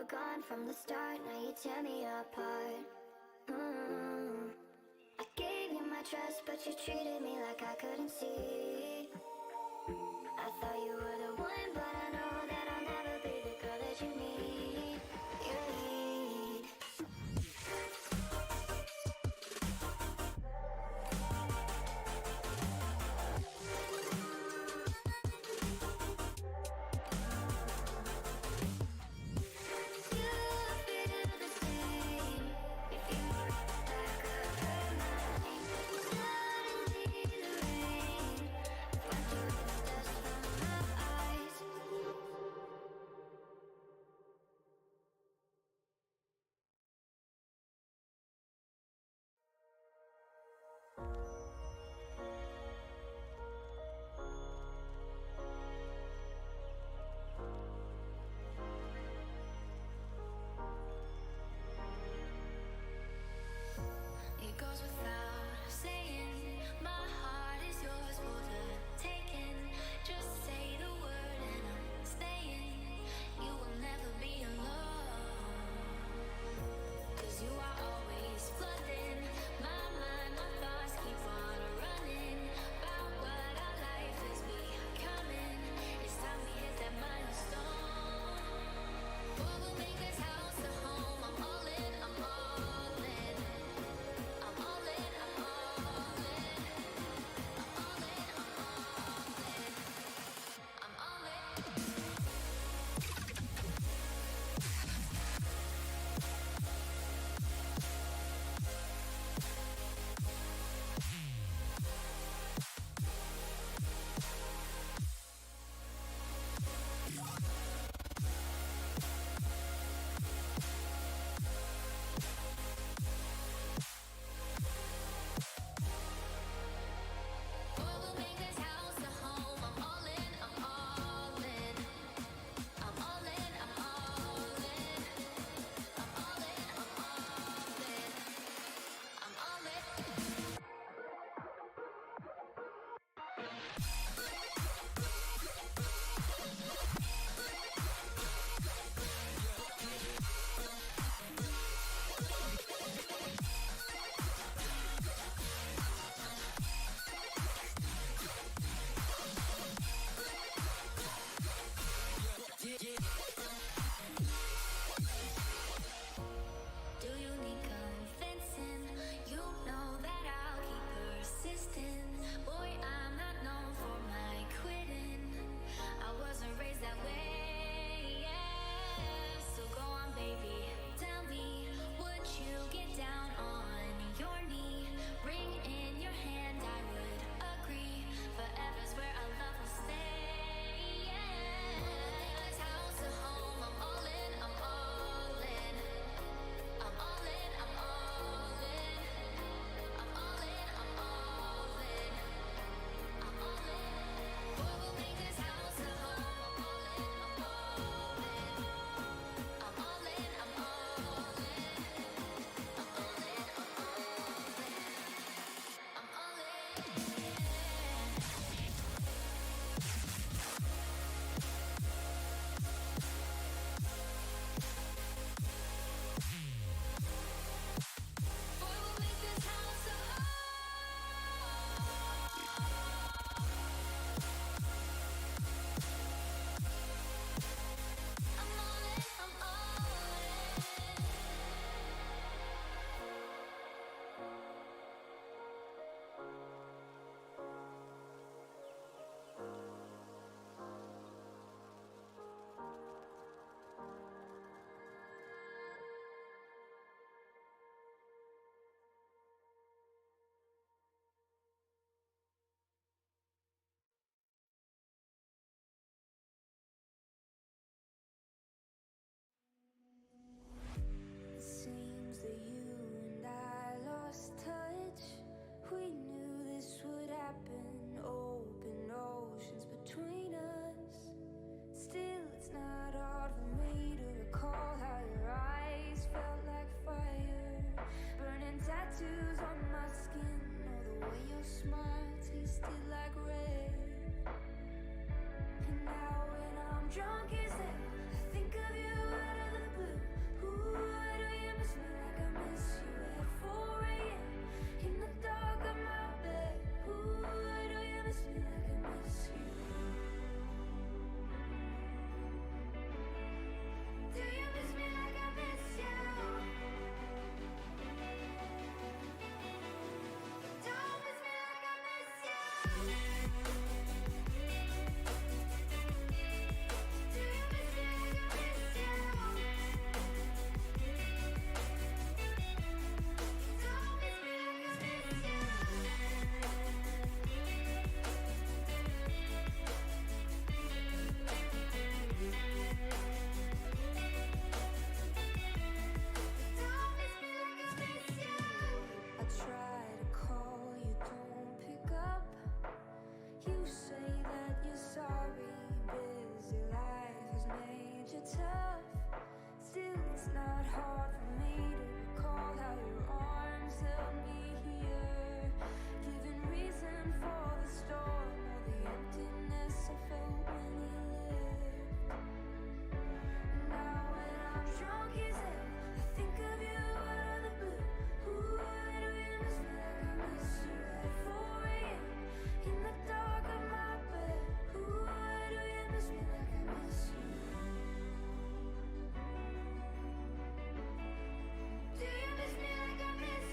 were gone from the start, now you tear me apart. I gave you my trust, but you treated me like I couldn't see. I thought you were the one, but I know that I'll never be the girl that you need. You need. It goes without saying, my heart is yours for the taking. Just say the word and I'm staying. You will never be alone, 'cause you are always flooding my mind. My thoughts keep on running about what our life is becoming. It's time we hit that milestone. What will make this house a home? I'm all in, I'm all in. I'm all in, I'm all in. I'm all in, I'm all in. I'm all in. What will make this house a home? I'm all in, I'm all in. I'm all in, I'm all in. I'm all in, I'm all in. I'm all in. Do you need convincing? You know that I'll keep persisting. Boy, I'm not known for my quitting. I wasn't raised that way, yeah. So go on, baby, tell me, would you get down on your knee? Ring in your hand, I would agree. Forever's where our love will stay, yeah. This house a home, I'm all in, I'm all in. I'm all in, I'm all in. I'm all in, I'm all in. I'm all in. What will make this house a home? I'm all in, I'm all in. I'm all in, I'm all in. I'm all in, I'm all in. I'm all in. What will make this house a home? I'm all in, I'm all in. It seems that you and I lost touch. We knew this would happen. Open oceans between us. Still, it's not hard for me to recall how your eyes felt like fire. Burning tattoos on my skin. Or the way your smile tasted like rain. And now when I'm drunk as hell, I think of you out of the blue. do you miss me like I miss you at 4 a.m. in the dark of my bed? Ooh, do you miss me like I miss you? Do you miss me like I miss you? Don't miss me like I miss you. Do you miss me like I miss you? Don't miss me like I miss you. Don't miss me like I miss you. I try to call, you don't pick up. You say that you're sorry, busy life has made you tough. Still, it's not hard for me to recall how your arms held me here, giving reason for the storm, all the emptiness I felt when you lived. Now when I'm drunk as hell, I think of you out of the blue. Ooh, do you miss me like I miss you at 4 a.m. in the dark of my bed? Ooh, do you miss me like I miss you? Do you miss me like I miss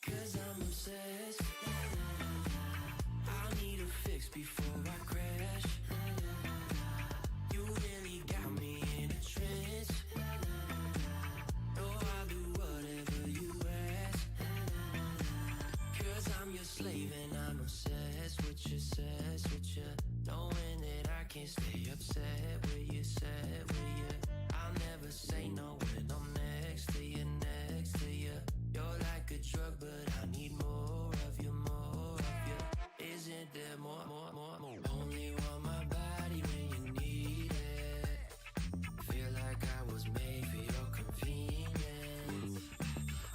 'cause I'm obsessed. I need a fix before I crash. You really got me in a trance. Oh, I'll do whatever you ask, 'cause I'm your slave and I'm obsessed with you, knowing that I can't stay upset with you, I'll never say no when I'm next to you, You're like a drug, but I need more of you, Isn't there more? Only want my body when you need it. Feel like I was made for your convenience.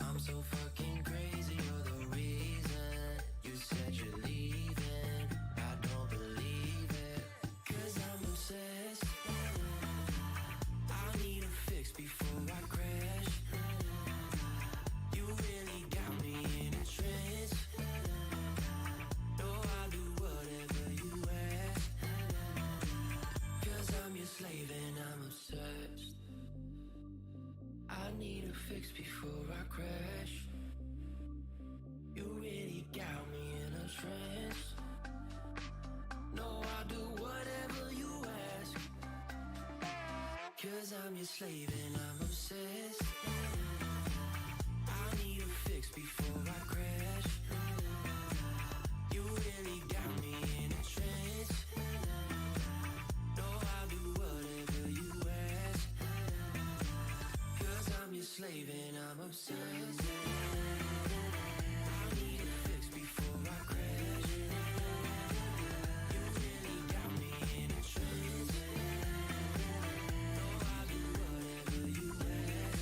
I'm so fucking crazy, you're the reason. You said you're leaving, I don't believe it, 'cause I'm obsessed. I need a fix before I crash. You really got me in a trance. No, I'll do whatever you ask, 'cause I'm your slave and I'm obsessed. I need a fix before I crash. You really got me in a trance. No, I'll do whatever you ask, 'cause I'm your slave and I'm obsessed. I need a fix before I crash. You really got me in a trance. No, I'll do whatever you ask, 'cause I'm your slave and I'm obsessed. I need a fix before I crash. You really got me in a trance. No, I'll do whatever you ask,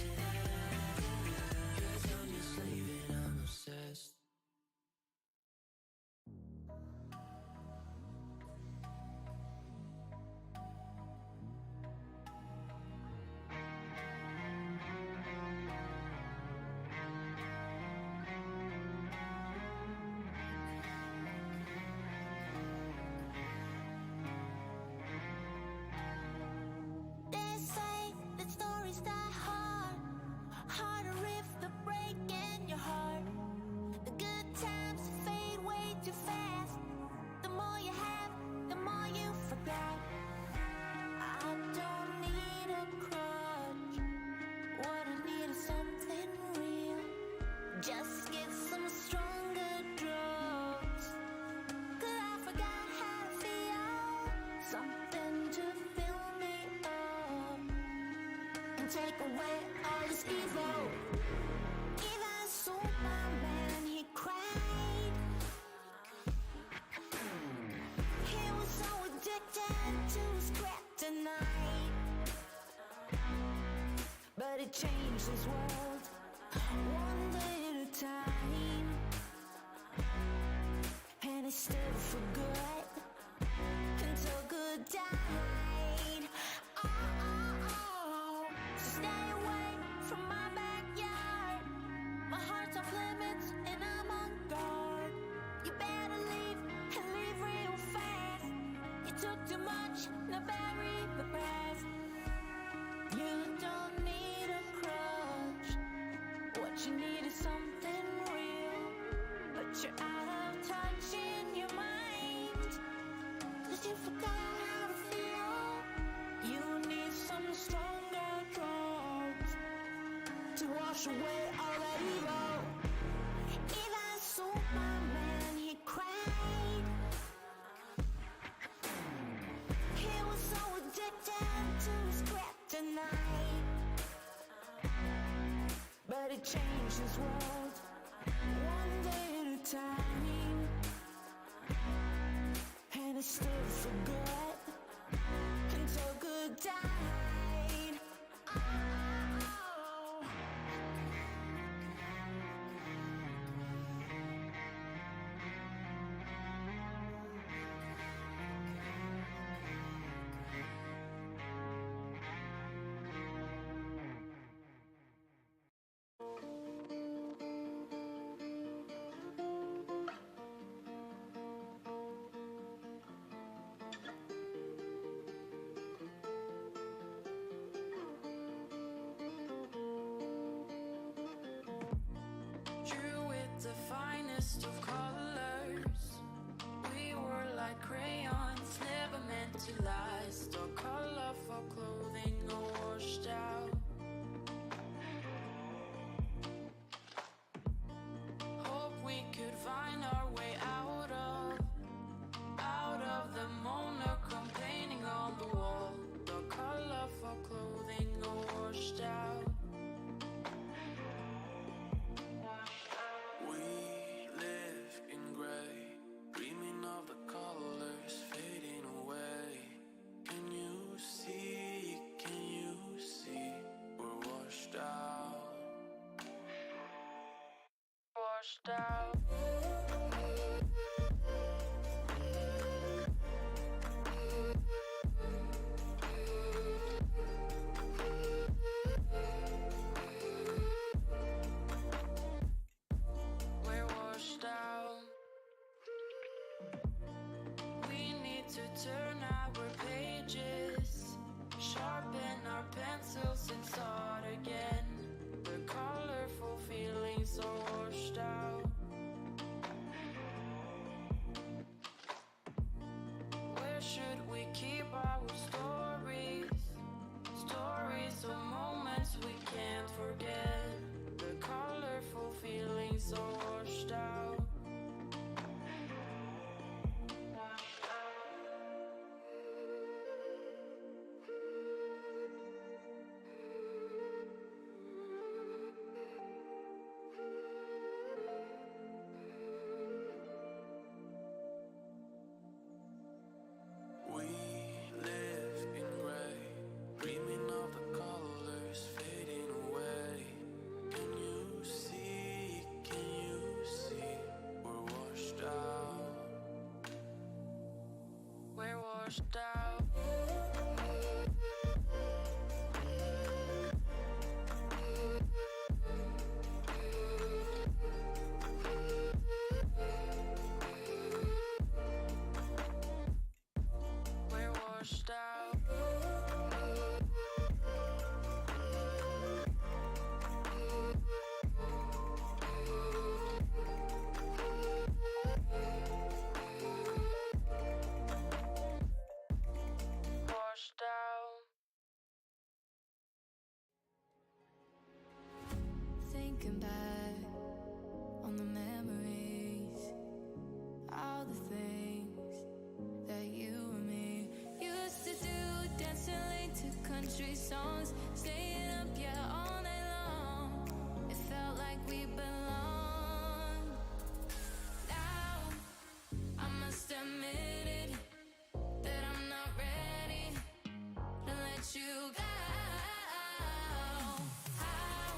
'cause I'm your slave and I'm obsessed. They say that stories die hard, harder if the break in your heart. The good times fade way too fast. The more you have, the more you forgot. I don't need a crutch. What I need is something real. Just get some stronger drugs. 'Cause I forgot how to feel. Something to fill me up and take away all this evil. Even Superman, he cried. He was so addicted to his kryptonite, but it changed his world one day at a time, and he stood for good until good died. Oh, so stay away from my backyard. My heart's off limits and I'm on guard. You better leave and leave real fast. You took too much, now bury the past. You don't need a crutch. What you need is something real. But you're out of touch in your mind, 'cause you forgot how to feel. You need some stronger drugs to wash away all that evil. Even Superman, he cried. He was so addicted to his kryptonite, but it changed his world one day at a time, and it stood for good until good died. Oh. out. We're washed out. We need to turn our pages, sharpen our pencils and start again. The colorful feelings are washed out. Where should we keep our stories? Stories of moments we can't forget. The colorful feelings are washed out. We live in gray, dreaming of the colors fading away. Can you see, we're washed out. We're washed out. We're washed out. Washed out. Thinking back on the memories, all the things that you and me used to do, dancing late to country songs, staying up, yeah, all night long. It felt like we belonged. Now I must admit it, that I'm not ready to let you go. How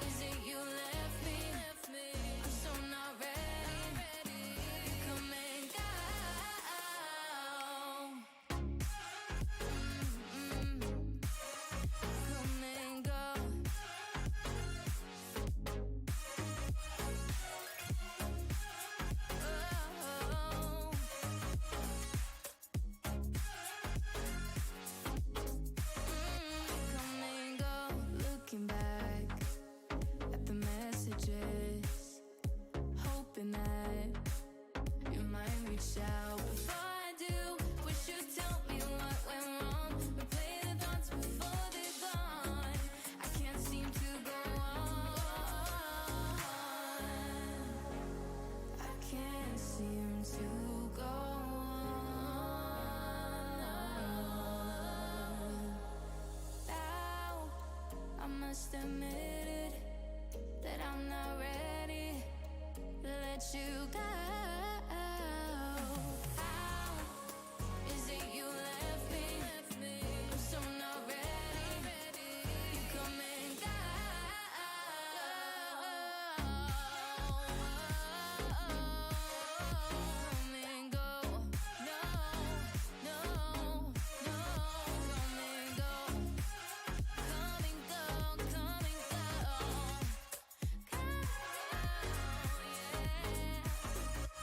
is it you left me? I'm so not ready to come and go. Come and go. Oh. Come and go. Looking back at the messages, hoping that you might reach out. Before I do, wish you'd tell me what went wrong. Replay the thoughts before they're gone. I can't seem to go on. I can't seem to go on. Now I must admit it, that I'm not ready to let you go. How is it you left me? I'm so not ready. You come and go. Come and go. No, no, no. Come and go. Come and go. Come and go. Come, yeah.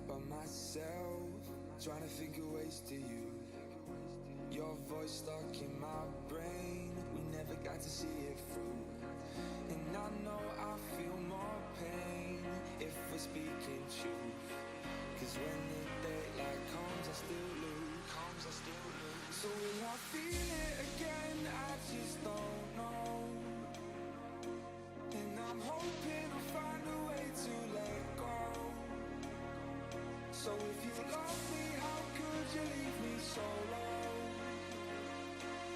by myself, trying to figure ways to you. Your voice stuck in my brain, we never got to see it through. And I know I feel more pain if we're speaking truth. Cause when the daylight comes, I still lose. So will I feel it again? I just don't know. And I'm hoping I'll find a way to let go. So if you love me, how could you leave me so low?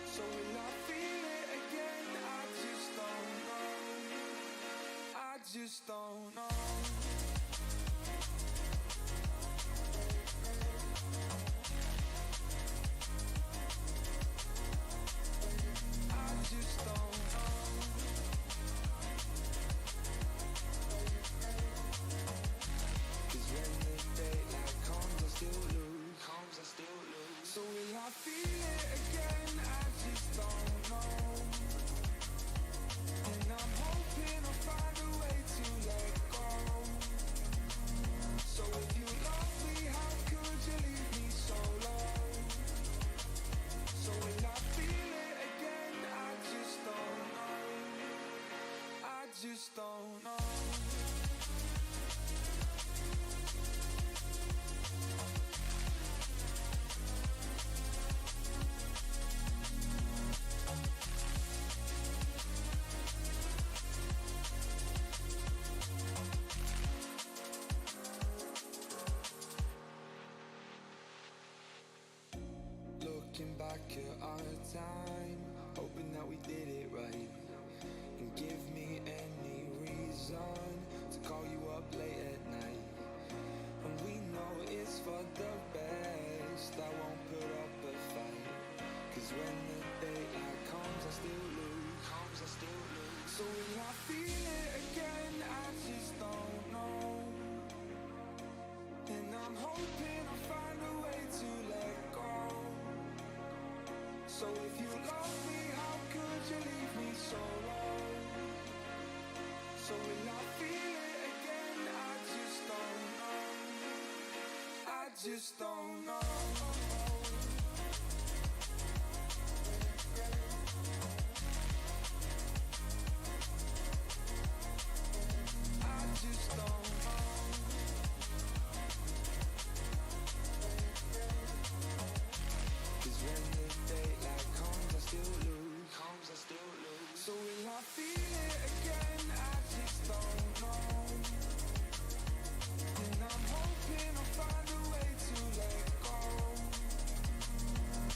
So will I feel it again? I just don't know. I just don't know. Just don't know. Cause when the daylight comes, I still lose. So will I feel it again? I just don't know. And I'm hoping I'll find a way to let go. So if you love me, how could you leave me so low? So will I feel it again? I just don't know. I just don't know. Looking back at our time, hoping that we did it right. And give me any reason to call you up late at night. And we know it's for the best, I won't put up a fight. Cause when the daylight comes, I still lose. So will I feel it again? I just don't know. And I'm hoping I'll find a way to let go. So if you love me, how could you leave me so low? So will I feel it again? I just don't know. I just don't know. I just don't know. Cause when the daylight comes, I still lose. So will I feel it again? I just don't know. And I'm hoping I'll find a way to let go.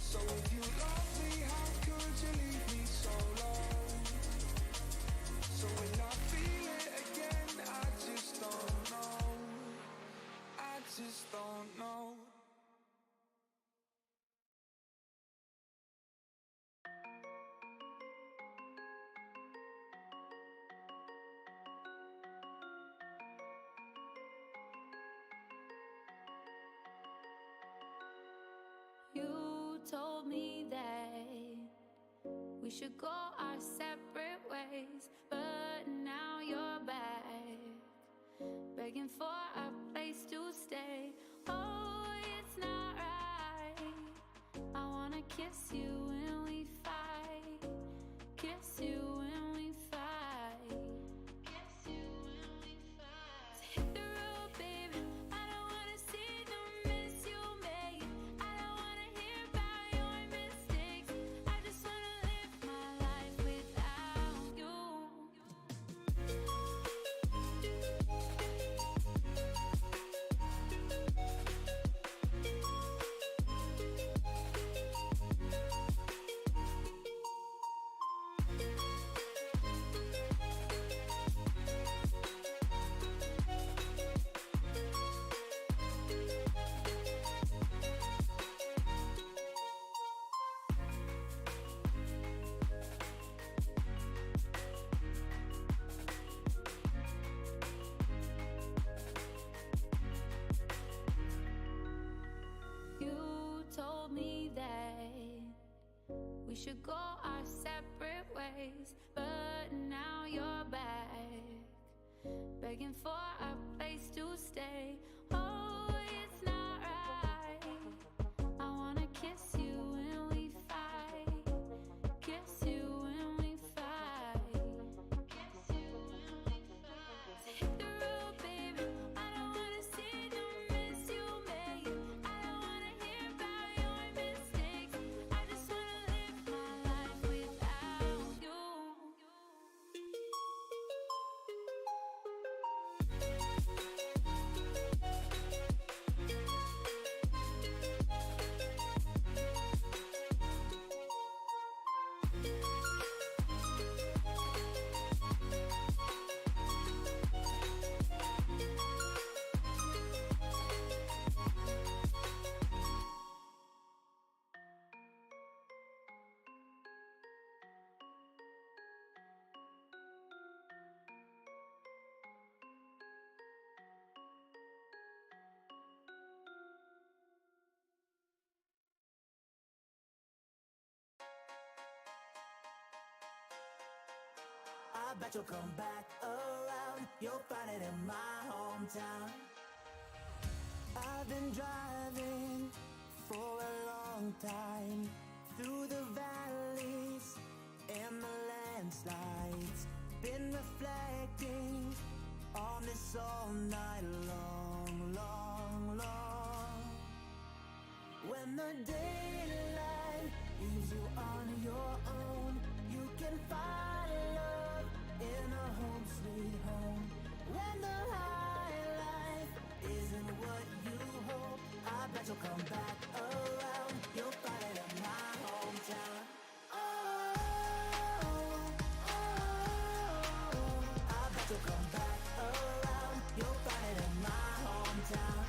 So if you love me, how could you leave me so low? So will I feel it again? I just don't know. I just don't know. You told me that we should go our separate ways, but now you're back, begging for a place to stay. Oh, it's not right. I wanna kiss you when we fight, kiss you when we fight, kiss you when we fight. So hit the road, baby. I don't wanna see the mess you made. I don't wanna hear about your mistakes. I just wanna live my life without you. You told me that we should go our separate ways, but now you're back, begging for a place to stay. Oh, I bet you'll come back around. You'll find it in my hometown. I've been driving for a long time through the valleys and the landslides. Been reflecting on this all night long, long, long. When the daylight leaves you on your own, you can find love in a home sweet home. When the high life isn't what you hope, I bet you'll come back around. You'll find it in my hometown. Oh, I bet you'll come back around. You'll find it in my hometown.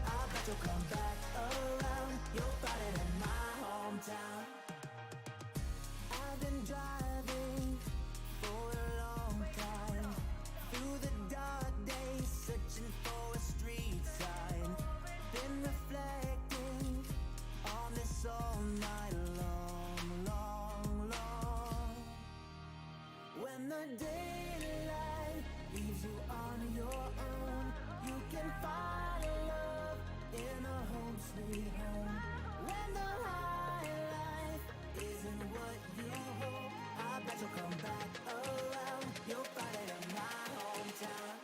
I bet you'll come back around. You'll find it in my hometown. I've been driving for a long time through the dark days, searching for a street sign. Been reflecting on this all night long, long, long. When the daylight leaves you on your own, you can find love in a home sweet home. When the high life isn't what you hope, I bet you'll come back around. You'll find it in my hometown.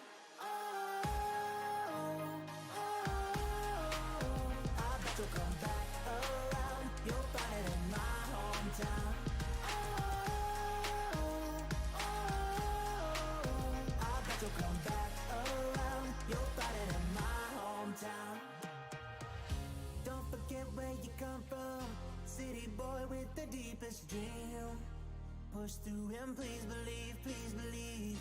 I bet you'll come back around. You'll find it in my hometown. I bet you'll come back around. You'll find it in my hometown. Don't forget where you come from, city boy with the deepest dream. Push through and please believe.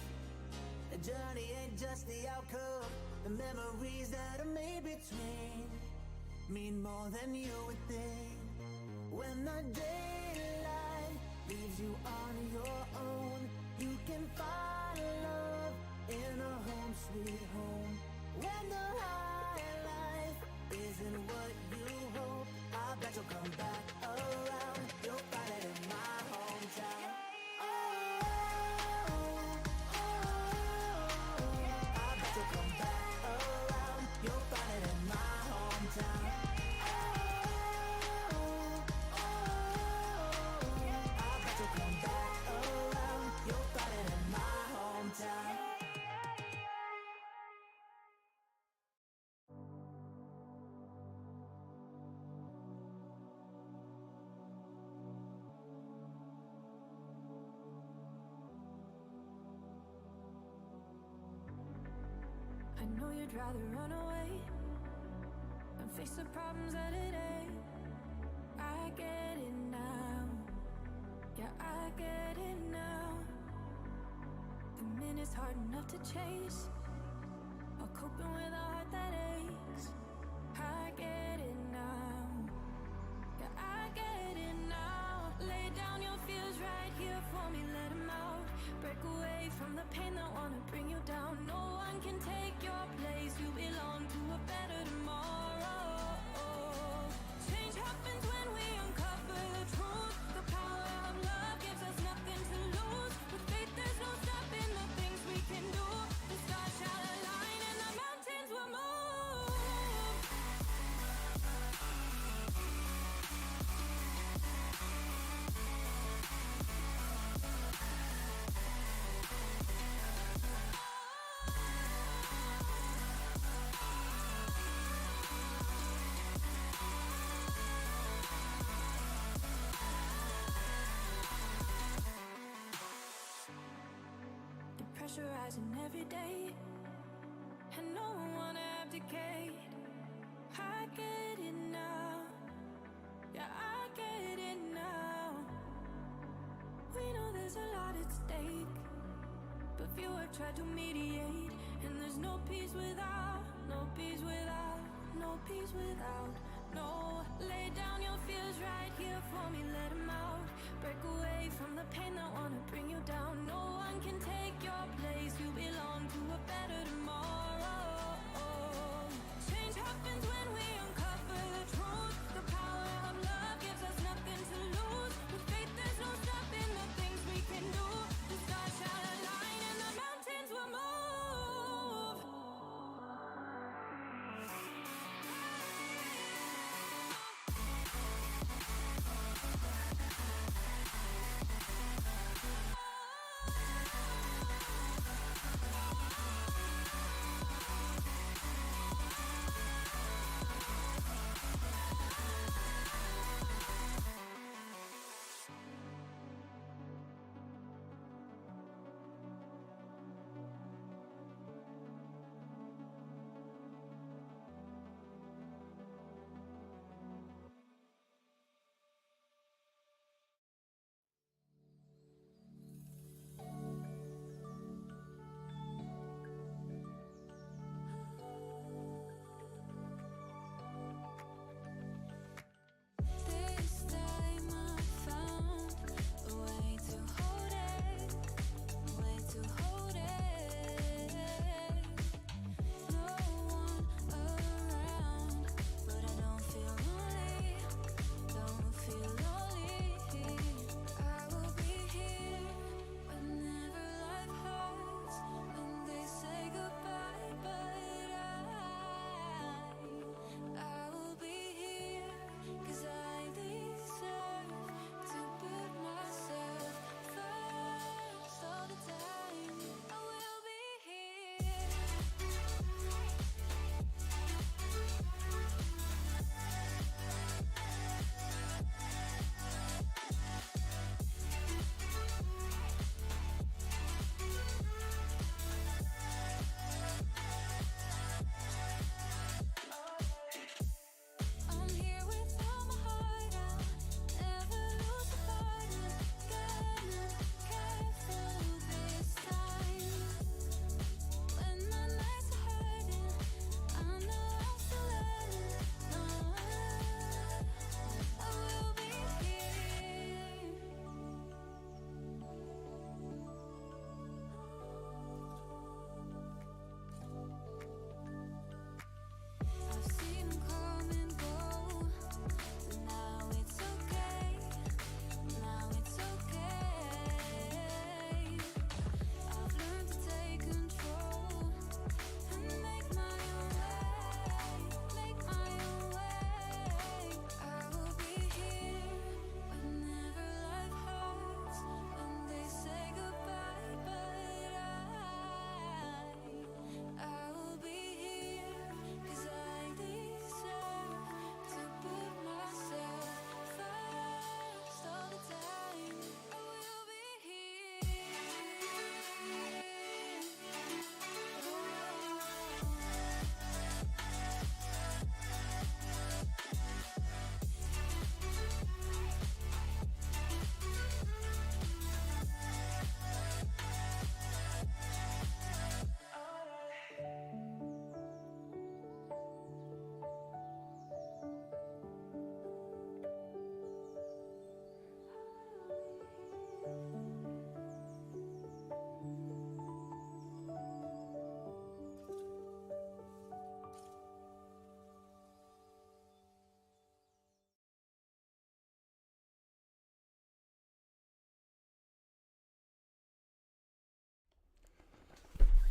The journey ain't just the outcome. The memories that are made between mean more than you would think. When the daylight leaves you on your own, you can find love in a home sweet home. When the high life isn't what you hope, I bet you'll come back around. You'll find it in my hometown. I bet you'll come back around. You'll find it in my hometown. I bet you'll come back around. You'll find it in my hometown. I know you'd rather run away and face the problems of today. I get it now. Yeah, I get it now. The minute's hard enough to chase, while coping with a heart that aches. I get it now. Yeah, I get it now. Lay down your fears right here for me, let them out. Break away from the pain that wanna bring you down. No one can take your place. You belong to a better tomorrow. Change happens when we uncover the truth. The power of love gives us nothing to lose. With faith there's no stopping the things we can do. The stars shall align and the mountains will move. The pressure rising every day, and no one wanna abdicate. I get it now. Yeah, I get it now. We know there's a lot at stake, but few have tried to mediate. And there's no peace without, no peace without, no peace without. No, lay down your fears right here for me, let them out. Break away from the pain that wanna bring you down. No one can take your place. You belong to a better tomorrow. Change happens when we uncover the truth. The power of love gives us nothing to lose.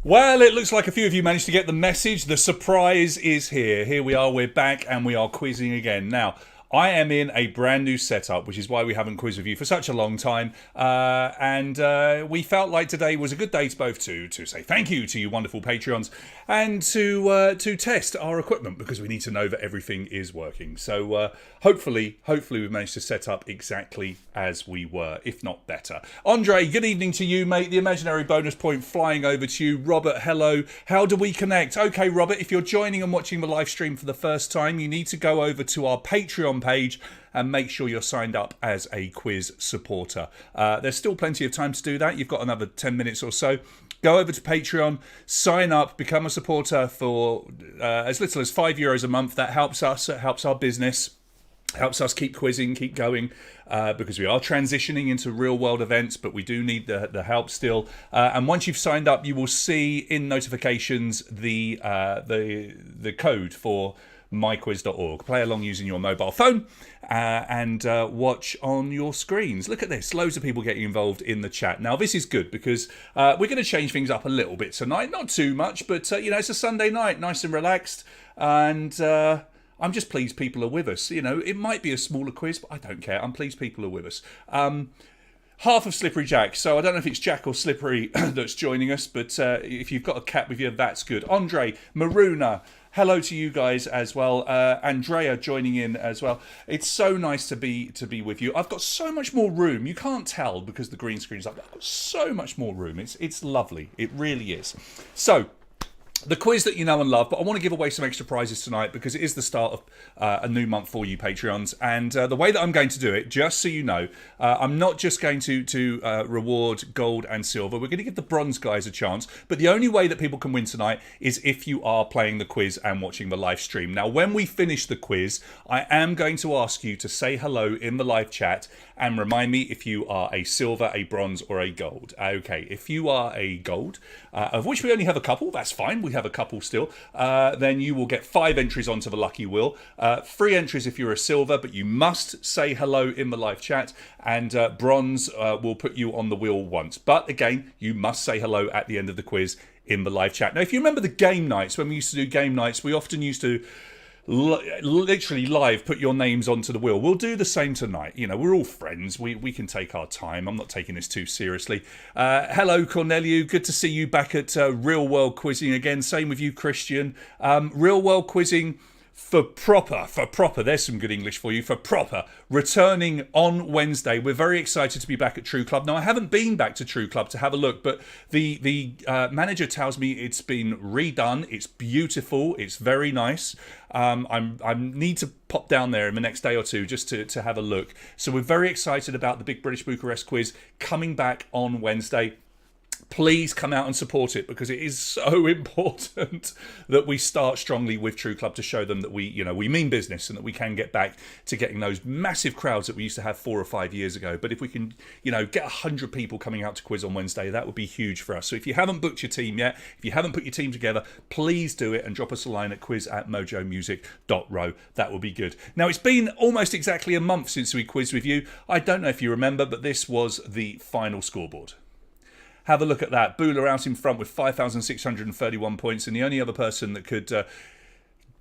Well, it looks like a few of you managed to get the message. The surprise is here. Here we are, we're back, and we are quizzing again. Now, I am in a brand new setup, which is why we haven't quizzed with you for such a long time. And we felt like today was a good day to both to say thank you to you wonderful Patreons and to test our equipment, because we need to know that everything is working. So hopefully we've managed to set up exactly as we were, if not better. Andre, good evening to you, mate. The imaginary bonus point flying over to you. Robert, hello. How do we connect? Okay, Robert, if you're joining and watching the live stream for the first time, you need to go over to our Patreon page and make sure you're signed up as a quiz supporter. There's still plenty of time to do that. You've got another 10 minutes or so. Go over to Patreon, sign up, become a supporter for as little as €5 a month. That helps us, it helps our business, helps us keep quizzing, keep going, because we are transitioning into real world events, but we do need the help still. And once you've signed up, you will see in notifications the code for myquiz.org. Play along using your mobile phone and watch on your screens. Look at this, loads of people getting involved in the chat. Now this is good because we're going to change things up a little bit tonight, not too much, but it's a Sunday night, nice and relaxed, and I'm just pleased people are with us. It might be a smaller quiz, but I don't care. I'm pleased people are with us. Half of Slippery Jack, so I don't know if it's Jack or Slippery that's joining us, but if you've got a cat with you, that's good. Andre, Maruna, hello to you guys as well. Andrea joining in as well. It's so nice to be with you. I've got so much more room. You can't tell because the green screen's up. I've got so much more room. It's lovely. It really is. So, the quiz that you know and love, but I want to give away some extra prizes tonight because it is the start of a new month for you Patreons. And the way that I'm going to do it, just so you know, I'm not just going to reward gold and silver. We're going to give the bronze guys a chance. But the only way that people can win tonight is if you are playing the quiz and watching the live stream. Now, when we finish the quiz, I am going to ask you to say hello in the live chat and remind me if you are a silver, a bronze, or a gold. Okay, if you are a gold, of which we only have a couple, that's fine. We have a couple still. Then you will get 5 entries onto the lucky wheel. 3 entries if you're a silver, but you must say hello in the live chat. And bronze will put you on the wheel once. But again, you must say hello at the end of the quiz in the live chat. Now, if you remember the game nights, when we used to do game nights, we often used to literally live put your names onto the wheel. We'll do the same tonight. We're all friends. We can take our time. I'm not taking this too seriously. Hello, Corneliu. Good to see you back at Real World Quizzing again. Same with you, Christian. Real World Quizzing for proper, there's some good English for you, for proper, returning on Wednesday. We're very excited to be back at True Club. Now, I haven't been back to True Club to have a look, but the manager tells me it's been redone. It's beautiful. It's very nice. I need to pop down there in the next day or two just to have a look. So we're very excited about the Big British Bucharest quiz coming back on Wednesday. Please come out and support it because it is so important that we start strongly with True Club to show them that we mean business and that we can get back to getting those massive crowds that we used to have 4 or 5 years ago. But if we can, get 100 people coming out to quiz on Wednesday, that would be huge for us. So if you haven't booked your team yet, if you haven't put your team together, please do it and drop us a line at quiz@mojomusic.ro. That would be good. Now, it's been almost exactly a month since we quizzed with you. I don't know if you remember, but this was the final scoreboard. Have a look at that. Bula out in front with 5,631 points, and the only other person that could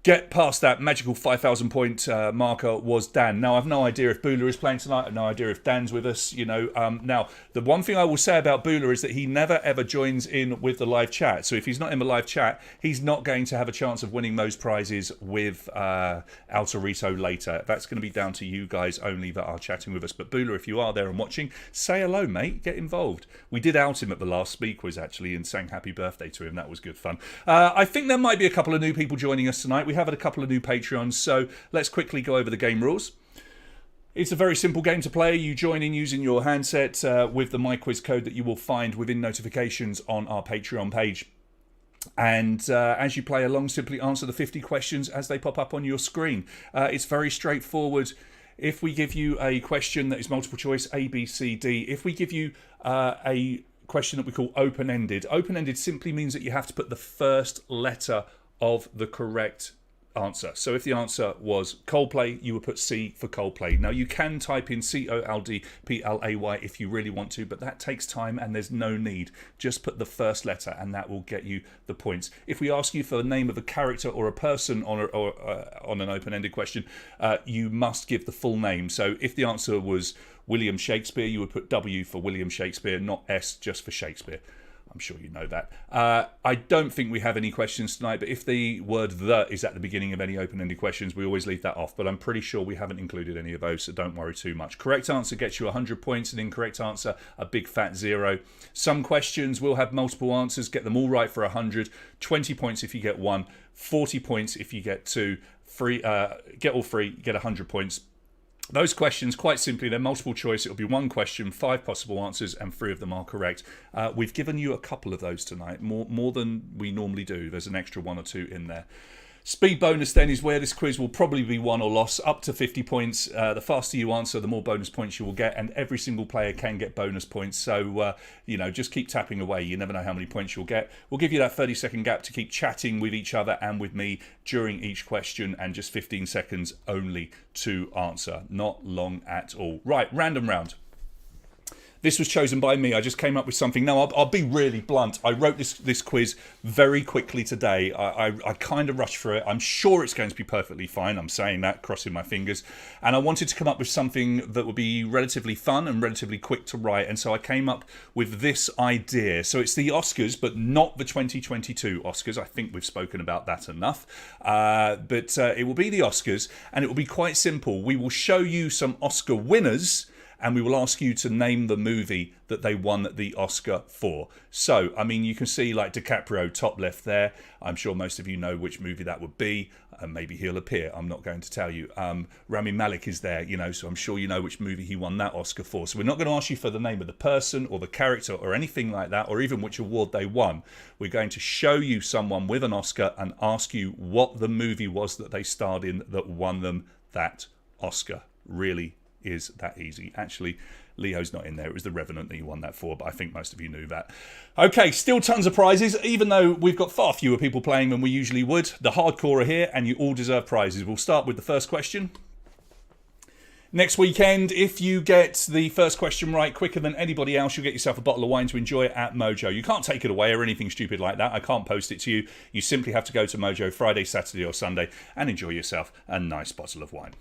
get past that magical 5,000 point marker was Dan. Now, I've no idea if Bula is playing tonight. I've no idea if Dan's with us. Now, the one thing I will say about Bula is that he never ever joins in with the live chat. So if he's not in the live chat, he's not going to have a chance of winning those prizes with Altarito later. That's going to be down to you guys only that are chatting with us. But Bula, if you are there and watching, say hello, mate. Get involved. We did out him at the last Speed Quiz, actually, and sang happy birthday to him. That was good fun. I think there might be a couple of new people joining us tonight. We have had a couple of new Patreons, so let's quickly go over the game rules. It's a very simple game to play. You join in using your handset with the MyQuiz code that you will find within notifications on our Patreon page. And as you play along, simply answer the 50 questions as they pop up on your screen. It's very straightforward. If we give you a question that is multiple choice, A, B, C, D, if we give you a question that we call open-ended, open-ended simply means that you have to put the first letter of the correct answer. So if the answer was Coldplay, you would put C for Coldplay. Now you can type in Coldplay if you really want to, but that takes time and there's no need. Just put the first letter and that will get you the points. If we ask you for the name of a character or a person on an open-ended question, you must give the full name. So if the answer was William Shakespeare, you would put W for William Shakespeare, not S just for Shakespeare. I'm sure you know that. I don't think we have any questions tonight, but if the word "the" is at the beginning of any open-ended questions, we always leave that off. But I'm pretty sure we haven't included any of those, so don't worry too much. Correct answer gets you 100 points, an incorrect answer, a big fat 0. Some questions will have multiple answers. Get them all right for 100. 20 points if you get 1. 40 points if you get 2. Get all 3, get 100 points. Those questions, quite simply, they're multiple choice. It'll be 1 question, 5 possible answers, and 3 of them are correct. We've given you a couple of those tonight, more than we normally do. There's an extra 1 or 2 in there. Speed bonus then is where this quiz will probably be won or lost, up to 50 points. The faster you answer, the more bonus points you will get, and every single player can get bonus points. So, just keep tapping away. You never know how many points you'll get. We'll give you that 30-second gap to keep chatting with each other and with me during each question, and just 15 seconds only to answer. Not long at all. Right, random round. This was chosen by me. I just came up with something. Now, I'll be really blunt. I wrote this quiz very quickly today. I kind of rushed through it. I'm sure it's going to be perfectly fine. I'm saying that, crossing my fingers. And I wanted to come up with something that would be relatively fun and relatively quick to write. And so I came up with this idea. So it's the Oscars, but not the 2022 Oscars. I think we've spoken about that enough. But it will be the Oscars, and it will be quite simple. We will show you some Oscar winners, and we will ask you to name the movie that they won the Oscar for. So, I mean, you can see like DiCaprio top left there. I'm sure most of you know which movie that would be. Maybe he'll appear. I'm not going to tell you. Rami Malek is there, so I'm sure you know which movie he won that Oscar for. So we're not going to ask you for the name of the person or the character or anything like that, or even which award they won. We're going to show you someone with an Oscar and ask you what the movie was that they starred in that won them that Oscar. Really is that easy. Actually, Leo's not in there. It was The Revenant that he won that for, but I think most of you knew that. Okay, still tons of prizes, even though we've got far fewer people playing than we usually would. The hardcore are here, and you all deserve prizes. We'll start with the first question. Next weekend, if you get the first question right quicker than anybody else, you'll get yourself a bottle of wine to enjoy at Mojo. You can't take it away or anything stupid like that. I can't post it to you. You simply have to go to Mojo Friday, Saturday or Sunday and enjoy yourself a nice bottle of wine.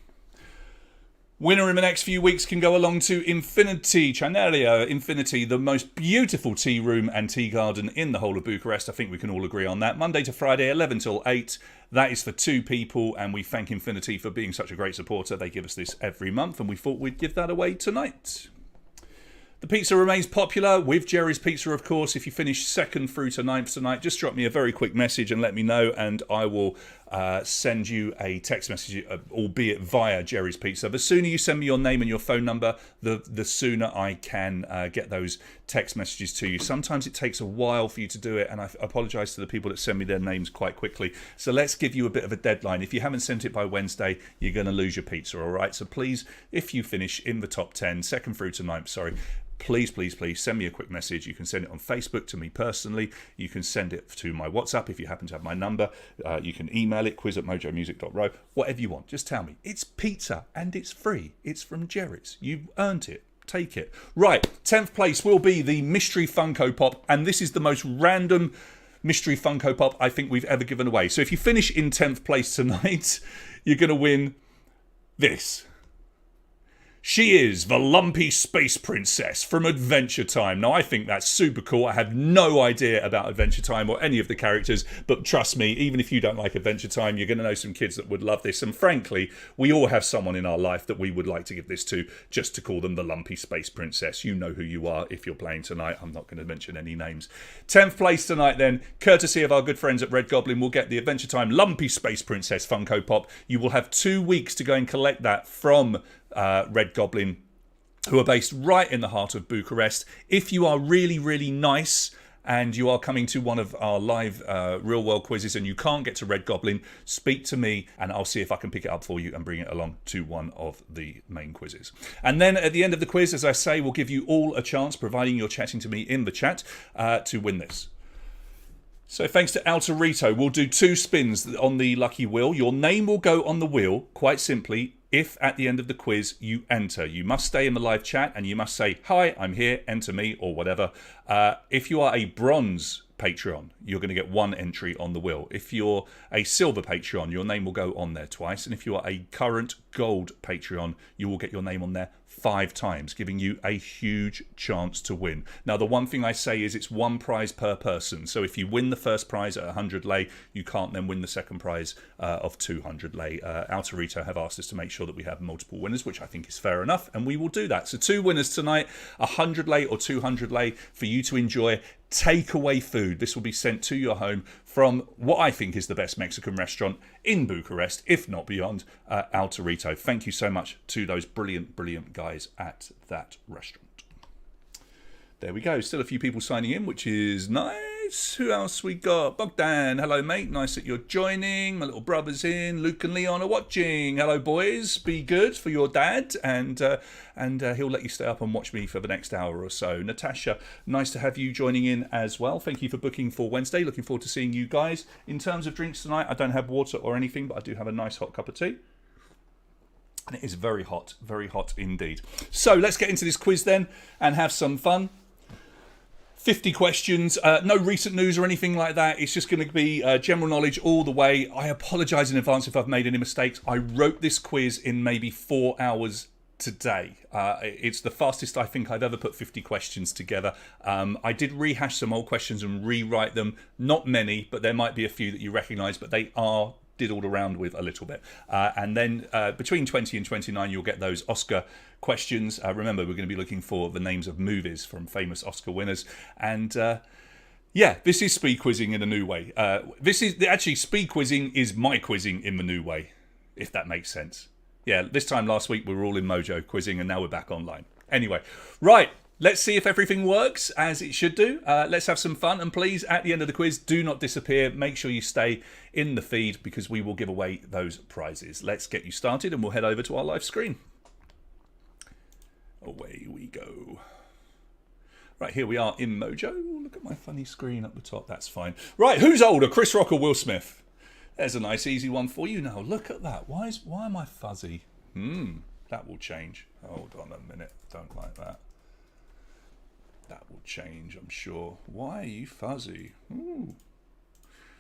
Winner in the next few weeks can go along to Infinity, Cianeria Infinity, the most beautiful tea room and tea garden in the whole of Bucharest. I think we can all agree on that. Monday to Friday, 11 till 8. That is for 2 people, and we thank Infinity for being such a great supporter. They give us this every month, and we thought we'd give that away tonight. The pizza remains popular with Jerry's Pizza, of course. If you finish 2nd through to 9th tonight, just drop me a very quick message and let me know, and I will send you a text message, albeit via Jerry's Pizza. The sooner you send me your name and your phone number, the sooner I can get those text messages to you. Sometimes it takes a while for you to do it, and I apologise to the people that send me their names quite quickly. So let's give you a bit of a deadline. If you haven't sent it by Wednesday, you're going to lose your pizza, all right? So please, if you finish in the top 10, 2nd through to 9th, please send me a quick message. You can send it on Facebook to me personally. You can send it to my WhatsApp if you happen to have my number. You can email it, quiz@mojomusic.ro. Whatever you want, just tell me. It's pizza and it's free. It's from Jerry's. You've earned it. Take it. Right, 10th place will be the Mystery Funko Pop, and this is the most random Mystery Funko Pop I think we've ever given away. So if you finish in 10th place tonight, you're going to win this. She is the Lumpy Space Princess from Adventure Time. Now, I think that's super cool. I have no idea about Adventure Time or any of the characters, but trust me, even if you don't like Adventure Time, you're going to know some kids that would love this. And frankly, we all have someone in our life that we would like to give this to, just to call them the Lumpy Space Princess. You know who you are if you're playing tonight. I'm not going to mention any names. 10th place tonight then, courtesy of our good friends at Red Goblin, will get the Adventure Time Lumpy Space Princess Funko Pop. You will have 2 weeks to go and collect that from Red Goblin, who are based right in the heart of Bucharest. If you are really, really nice and you are coming to one of our live real world quizzes and you can't get to Red Goblin, speak to me and I'll see if I can pick it up for you and bring it along to one of the main quizzes. And then at the end of the quiz, as I say, we'll give you all a chance, providing you're chatting to me in the chat, to win this. So thanks to Altarito, we'll do 2 spins on the lucky wheel. Your name will go on the wheel, quite simply, if at the end of the quiz you enter. You must stay in the live chat and you must say, hi, I'm here, enter me, or whatever. If you are a bronze Patreon, you're going to get 1 entry on the wheel. If you're a silver Patreon, your name will go on there twice. And if you are a current gold Patreon, you will get your name on there 5 times, giving you a huge chance to win. Now, the one thing I say is it's 1 prize per person. So if you win the first prize at 100 lei, you can't then win the second prize of 200 lei. Altarito have asked us to make sure that we have multiple winners, which I think is fair enough, and we will do that. So 2 winners tonight, 100 lei or 200 lei for you to enjoy takeaway food. This will be sent to your home from what I think is the best Mexican restaurant in Bucharest, if not beyond, Altarito. Thank you so much to those brilliant, brilliant guys at that restaurant. There we go. Still a few people signing in, which is nice. Who else we got? Bogdan. Hello, mate. Nice that you're joining. My little brother's in. Luke and Leon are watching. Hello, boys. Be good for your dad. And he'll let you stay up and watch me for the next hour or so. Natasha, nice to have you joining in as well. Thank you for booking for Wednesday. Looking forward to seeing you guys. In terms of drinks tonight, I don't have water or anything, but I do have a nice hot cup of tea. And it is very hot indeed. So let's get into this quiz then and have some fun. 50 questions, no recent news or anything like that. It's just going to be general knowledge all the way. I apologise in advance if I've made any mistakes. I wrote this quiz in maybe 4 hours today. It's the fastest I think I've ever put 50 questions together. I did rehash some old questions and rewrite them. Not many, but there might be a few that you recognise, but they are diddled around with a little bit. And then between 20 and 29, you'll get those Oscar questions. Remember, we're going to be looking for the names of movies from famous Oscar winners. And yeah, this is speed quizzing in a new way. This is actually speed quizzing is my quizzing in the new way, if that makes sense. Yeah, this time last week we were all in Mojo quizzing and now we're back online. Anyway, right. Let's see if everything works as it should do. Let's have some fun. And please, at the end of the quiz, do not disappear. Make sure you stay in the feed because we will give away those prizes. Let's get you started and we'll head over to our live screen. Away we go. Right, here we are in Mojo. Look at my funny screen up the top. That's fine. Right, who's older, Chris Rock or Will Smith? There's a nice easy one for you now. Look at that. Why am I fuzzy? That will change. Hold on a minute. Don't like that. That will change, I'm sure. Why are you fuzzy? Ooh.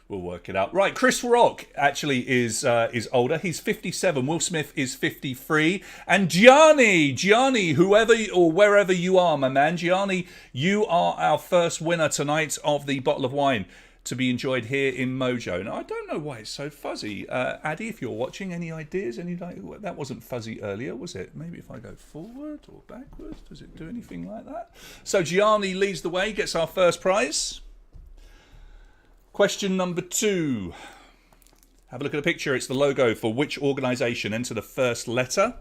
We'll work it out. Right, Chris Rock actually is older. He's 57. Will Smith is 53. And Gianni, whoever or wherever you are, my man, Gianni, you are our first winner tonight of the bottle of wine to be enjoyed here in Mojo. Now, I don't know why it's so fuzzy. Addy, if you're watching, any ideas? That wasn't fuzzy earlier, was it? Maybe if I go forward or backwards, does it do anything like that? So Gianni leads the way, gets our first prize. Question number 2. Have a look at the picture. It's the logo for which organisation? Enter the first letter.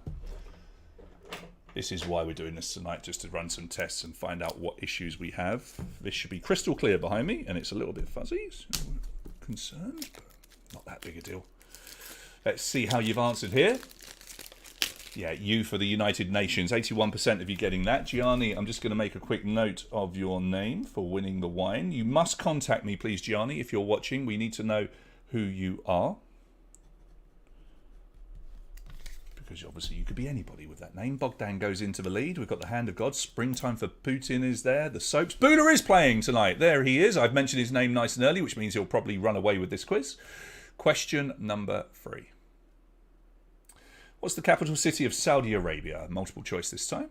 This is why we're doing this tonight, just to run some tests and find out what issues we have. This should be crystal clear behind me, and it's a little bit fuzzy. So I'm concerned, but not that big a deal. Let's see how you've answered here. Yeah, U for the United Nations. 81% of you getting that. Gianni, I'm just going to make a quick note of your name for winning the wine. You must contact me, please, Gianni, if you're watching. We need to know who you are. Because obviously you could be anybody with that name. Bogdan goes into the lead. We've got the Hand of God. Springtime for Putin is there. The Soaps. Buddha is playing tonight. There he is. I've mentioned his name nice and early, which means he'll probably run away with this quiz. Question number 3. What's the capital city of Saudi Arabia? Multiple choice this time.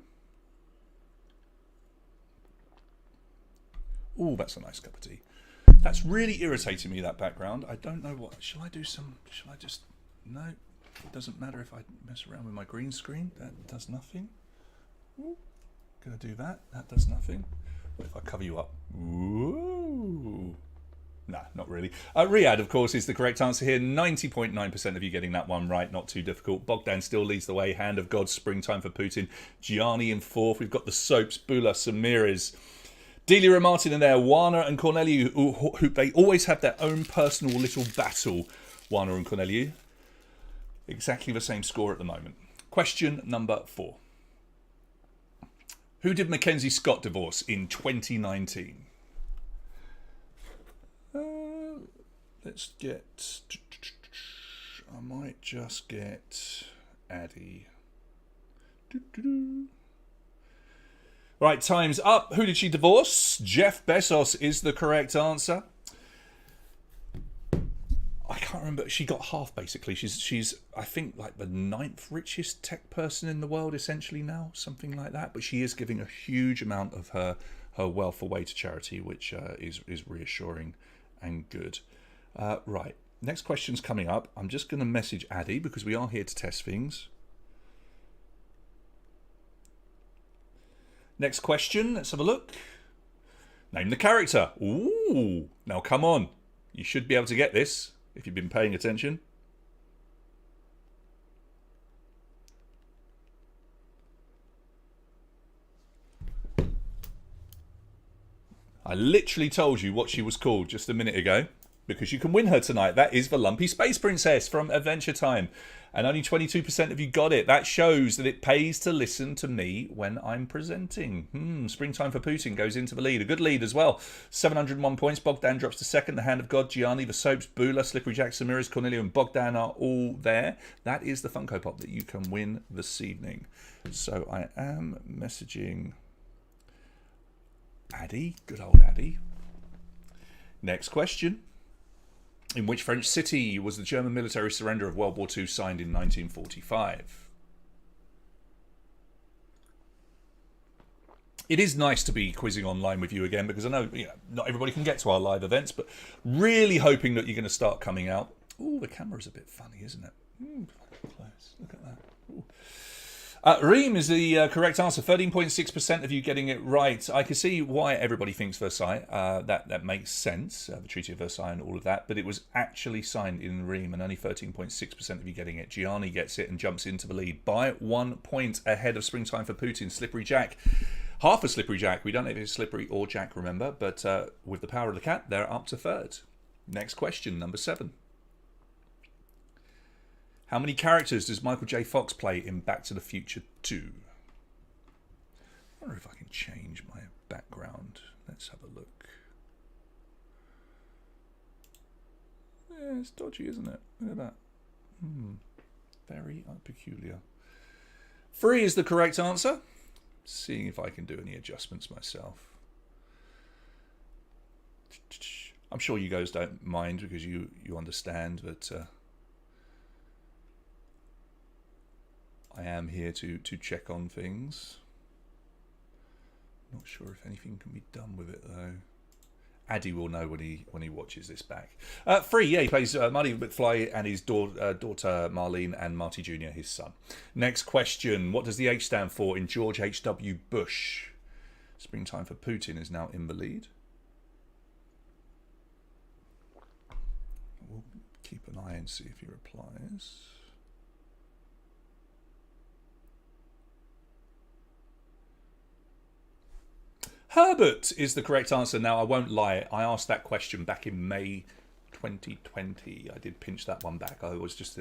Oh, that's a nice cup of tea. That's really irritating me, that background. I don't know what... Shall I just... No. It doesn't matter if I mess around with my green screen. That does nothing. Ooh. Gonna do that. That does nothing. What if I cover you up? Ooh. Nah, not really. Riyadh, of course, is the correct answer here. 90.9% of you getting that one right. Not too difficult. Bogdan still leads the way. Hand of God, Springtime for Putin. Gianni in 4th. We've got the Soaps, Bula, Samiris. Delia and Martin in there. Wana and Corneliu, who they always have their own personal little battle. Wana and Corneliu. Exactly the same score at the moment. Question number 4. Who did Mackenzie Scott divorce in 2019? let's get... I might just get Addy. Right, time's up. Who did she divorce? Jeff Bezos is the correct answer. I can't remember. She got half, basically. She's I think like the 9th richest tech person in the world essentially now, something like that. But she is giving a huge amount of her wealth away to charity, which is reassuring and good. Right, next question's coming up. I'm just going to message Addy because we are here to test things. Next question, let's have a look. Name the character. Ooh, now come on. You should be able to get this if you've been paying attention. I literally told you what she was called just a minute ago because you can win her tonight. That is the Lumpy Space Princess from Adventure Time. And only 22% of you got it. That shows that it pays to listen to me when I'm presenting. Springtime for Putin goes into the lead. A good lead as well. 701 points. Bogdan drops to second. The Hand of God, Gianni, the Soaps, Bula, Slippery Jack, Samiris, Cornelia and Bogdan are all there. That is the Funko Pop that you can win this evening. So I am messaging Addy. Good old Addy. Next question. In which French city was the German military surrender of World War II signed in 1945? It is nice to be quizzing online with you again because I know, not everybody can get to our live events, but really hoping that you're going to start coming out. Oh, the camera's a bit funny, isn't it? Close. Look at that. Ooh. Reem is the correct answer. 13.6% of you getting it right. I can see why everybody thinks Versailles. That makes sense. The Treaty of Versailles and all of that. But it was actually signed in Reem, and only 13.6% of you getting it. Gianni gets it and jumps into the lead by 1 point ahead of Springtime for Putin. Slippery Jack. Half a Slippery Jack. We don't know if it's Slippery or Jack, remember. But with the power of the cat, they're up to third. Next question, number 7. How many characters does Michael J. Fox play in Back to the Future 2? I wonder if I can change my background. Let's have a look. Yeah, it's dodgy, isn't it? Look at that. Very peculiar. 3 is the correct answer. Seeing if I can do any adjustments myself. I'm sure you guys don't mind because you understand that... I am here to check on things. Not sure if anything can be done with it though. Addy will know when he watches this back. 3, yeah, he plays Marty McFly and his daughter Marlene and Marty Jr., his son. Next question. What does the H stand for in George H.W. Bush? Springtime for Putin is now in the lead. We'll keep an eye and see if he replies. Herbert is the correct answer. Now, I won't lie. I asked that question back in May 2020. I did pinch that one back. I was just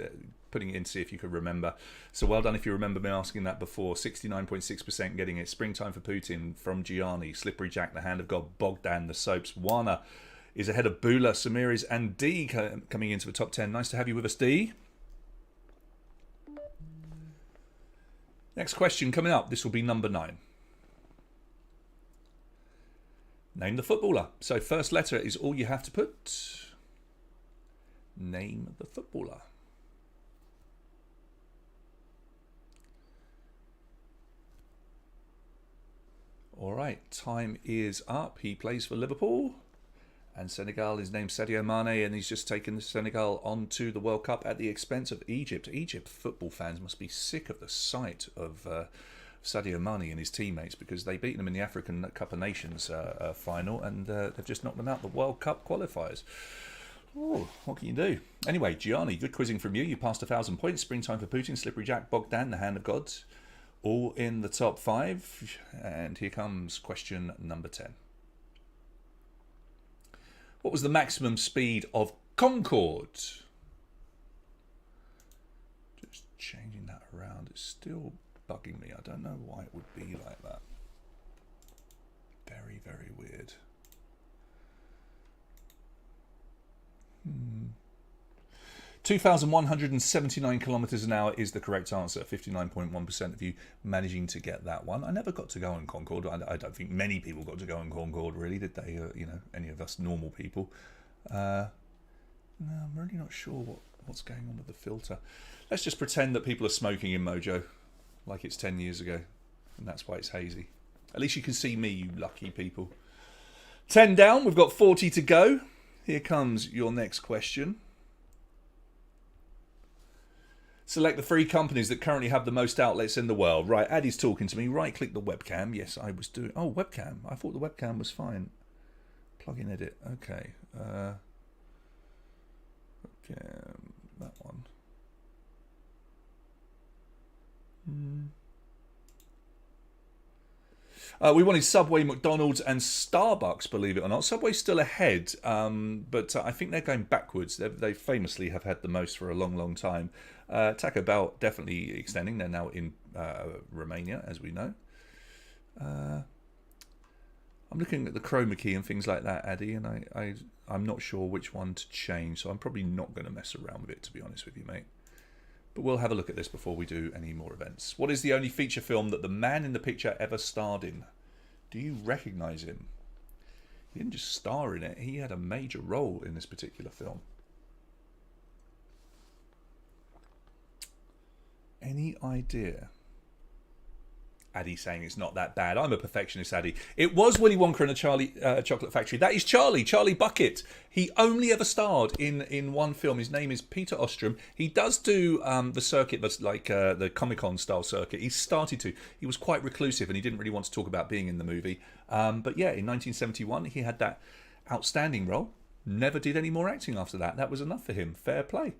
putting it in to see if you could remember. So well done if you remember me asking that before. 69.6% getting it. Springtime for Putin from Gianni. Slippery Jack, the Hand of God. Bogdan, the Soaps. Wana is ahead of Bula, Samiris and D coming into the top 10. Nice to have you with us, D. Next question coming up. This will be number 9. Name the footballer. So first letter is all you have to put. Name the footballer. All right, time is up. He plays for Liverpool. And Senegal is named Sadio Mane, and he's just taken Senegal onto the World Cup at the expense of Egypt. Egypt football fans must be sick of the sight of... Sadio Mane and his teammates because they beat them in the African Cup of Nations final and they've just knocked them out the World Cup qualifiers. Oh, what can you do? Anyway, Gianni, good quizzing from you. You passed 1,000 points. Springtime for Putin, Slippery Jack, Bogdan, the Hand of God, all in the top 5. And here comes question number 10. What was the maximum speed of Concorde? Just changing that around. It's still... bugging me. I don't know why it would be like that. Very, very weird. 2,179 kilometres an hour is the correct answer. 59.1% of you managing to get that one. I never got to go on Concorde. I don't think many people got to go on Concorde, really, did they? Any of us normal people. No, I'm really not sure what's going on with the filter. Let's just pretend that people are smoking in Mojo, like it's 10 years ago, and that's why it's hazy. At least you can see me, you lucky people. 10 down, we've got 40 to go. Here comes your next question. Select the 3 companies that currently have the most outlets in the world. Right, Addy's talking to me. Right-click the webcam. Yes, I was doing... Oh, webcam. I thought the webcam was fine. Plug in edit. Okay. Webcam. That one. We wanted Subway, McDonald's and Starbucks, believe it or not. Subway's still ahead, but I think they're going backwards. They famously have had the most for a long, long time. Taco Bell definitely extending. They're now in Romania, as we know. I'm looking at the chroma key and things like that, Addy, and I'm not sure which one to change, so I'm probably not going to mess around with it, to be honest with you, mate. But we'll have a look at this before we do any more events. What is the only feature film that the man in the picture ever starred in? Do you recognise him? He didn't just star in it, he had a major role in this particular film. Any idea? Addy saying it's not that bad. I'm a perfectionist, Addy. It was Willy Wonka and the Charlie Chocolate Factory. That is Charlie Bucket. He only ever starred in one film. His name is Peter Ostrom. He does do the circuit that's like the Comic-Con style circuit. He started to. He was quite reclusive and he didn't really want to talk about being in the movie. But yeah, in 1971, he had that outstanding role. Never did any more acting after that. That was enough for him. Fair play.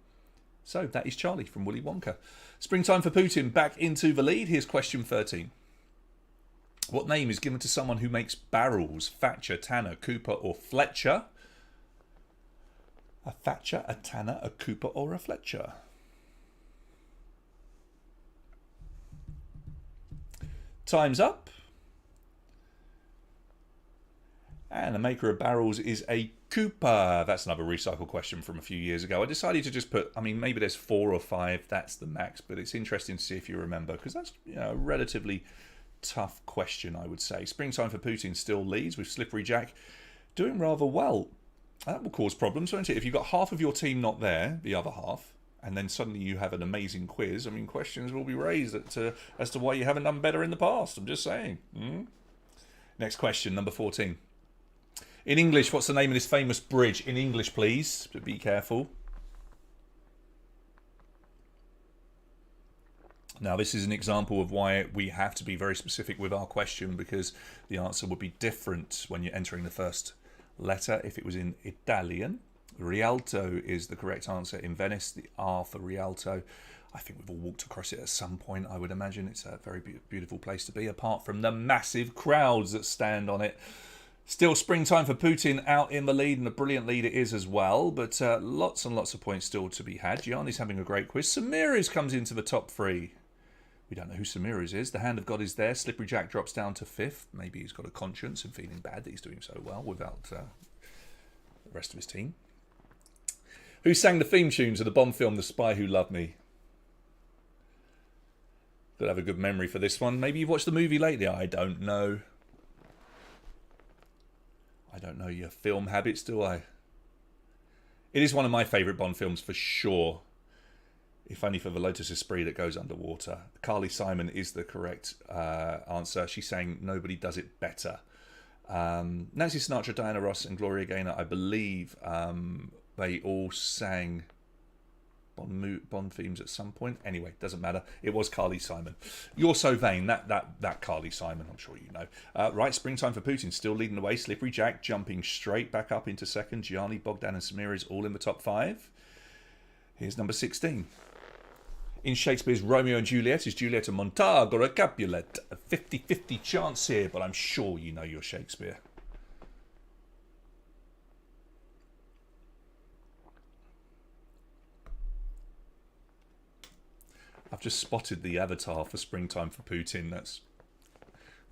So that is Charlie from Willy Wonka. Springtime for Putin back into the lead. Here's question 13. What name is given to someone who makes barrels? Thatcher, Tanner, Cooper or Fletcher? A Thatcher, a Tanner, a Cooper or a Fletcher? Time's up. And the maker of barrels is a Cooper. That's another recycle question from a few years ago. I decided to just put, maybe there's 4 or 5. That's the max. But it's interesting to see if you remember, because that's a relatively tough question, I would say. Springtime for Putin still leads with Slippery Jack doing rather well. That will cause problems, won't it? If you've got half of your team not there, the other half, and then suddenly you have an amazing quiz, questions will be raised as to why you haven't done better in the past. I'm just saying. Next question, number 14. In English, what's the name of this famous bridge? In English, please. But be careful. Now, this is an example of why we have to be very specific with our question, because the answer would be different when you're entering the first letter. If it was in Italian, Rialto is the correct answer. In Venice, the R for Rialto. I think we've all walked across it at some point, I would imagine. It's a very beautiful place to be, apart from the massive crowds that stand on it. Still Springtime for Putin out in the lead, and a brilliant lead it is as well, but lots and lots of points still to be had. Gianni's having a great quiz. Samiris comes into the top 3. We don't know who Samiris is. The Hand of God is there. Slippery Jack drops down to 5th. Maybe he's got a conscience and feeling bad that he's doing so well without the rest of his team. Who sang the theme tune to the Bond film The Spy Who Loved Me? Could have a good memory for this one. Maybe you've watched the movie lately. I don't know. I don't know your film habits, do I? It is one of my favourite Bond films for sure. If only for the Lotus Esprit that goes underwater. Carly Simon is the correct answer. She's saying Nobody Does It Better. Nancy Sinatra, Diana Ross and Gloria Gaynor, I believe they all sang Bond themes at some point. Anyway, doesn't matter. It was Carly Simon. You're So Vain. That Carly Simon, I'm sure you know. Right, Springtime for Putin still leading the way. Slippery Jack jumping straight back up into second. Gianni, Bogdan and Samiris all in the top 5. Here's number 16. In Shakespeare's Romeo and Juliet, is Juliet a Montague or a Capulet? A 50-50 chance here, but I'm sure you know your Shakespeare. I've just spotted the avatar for Springtime for Putin. That's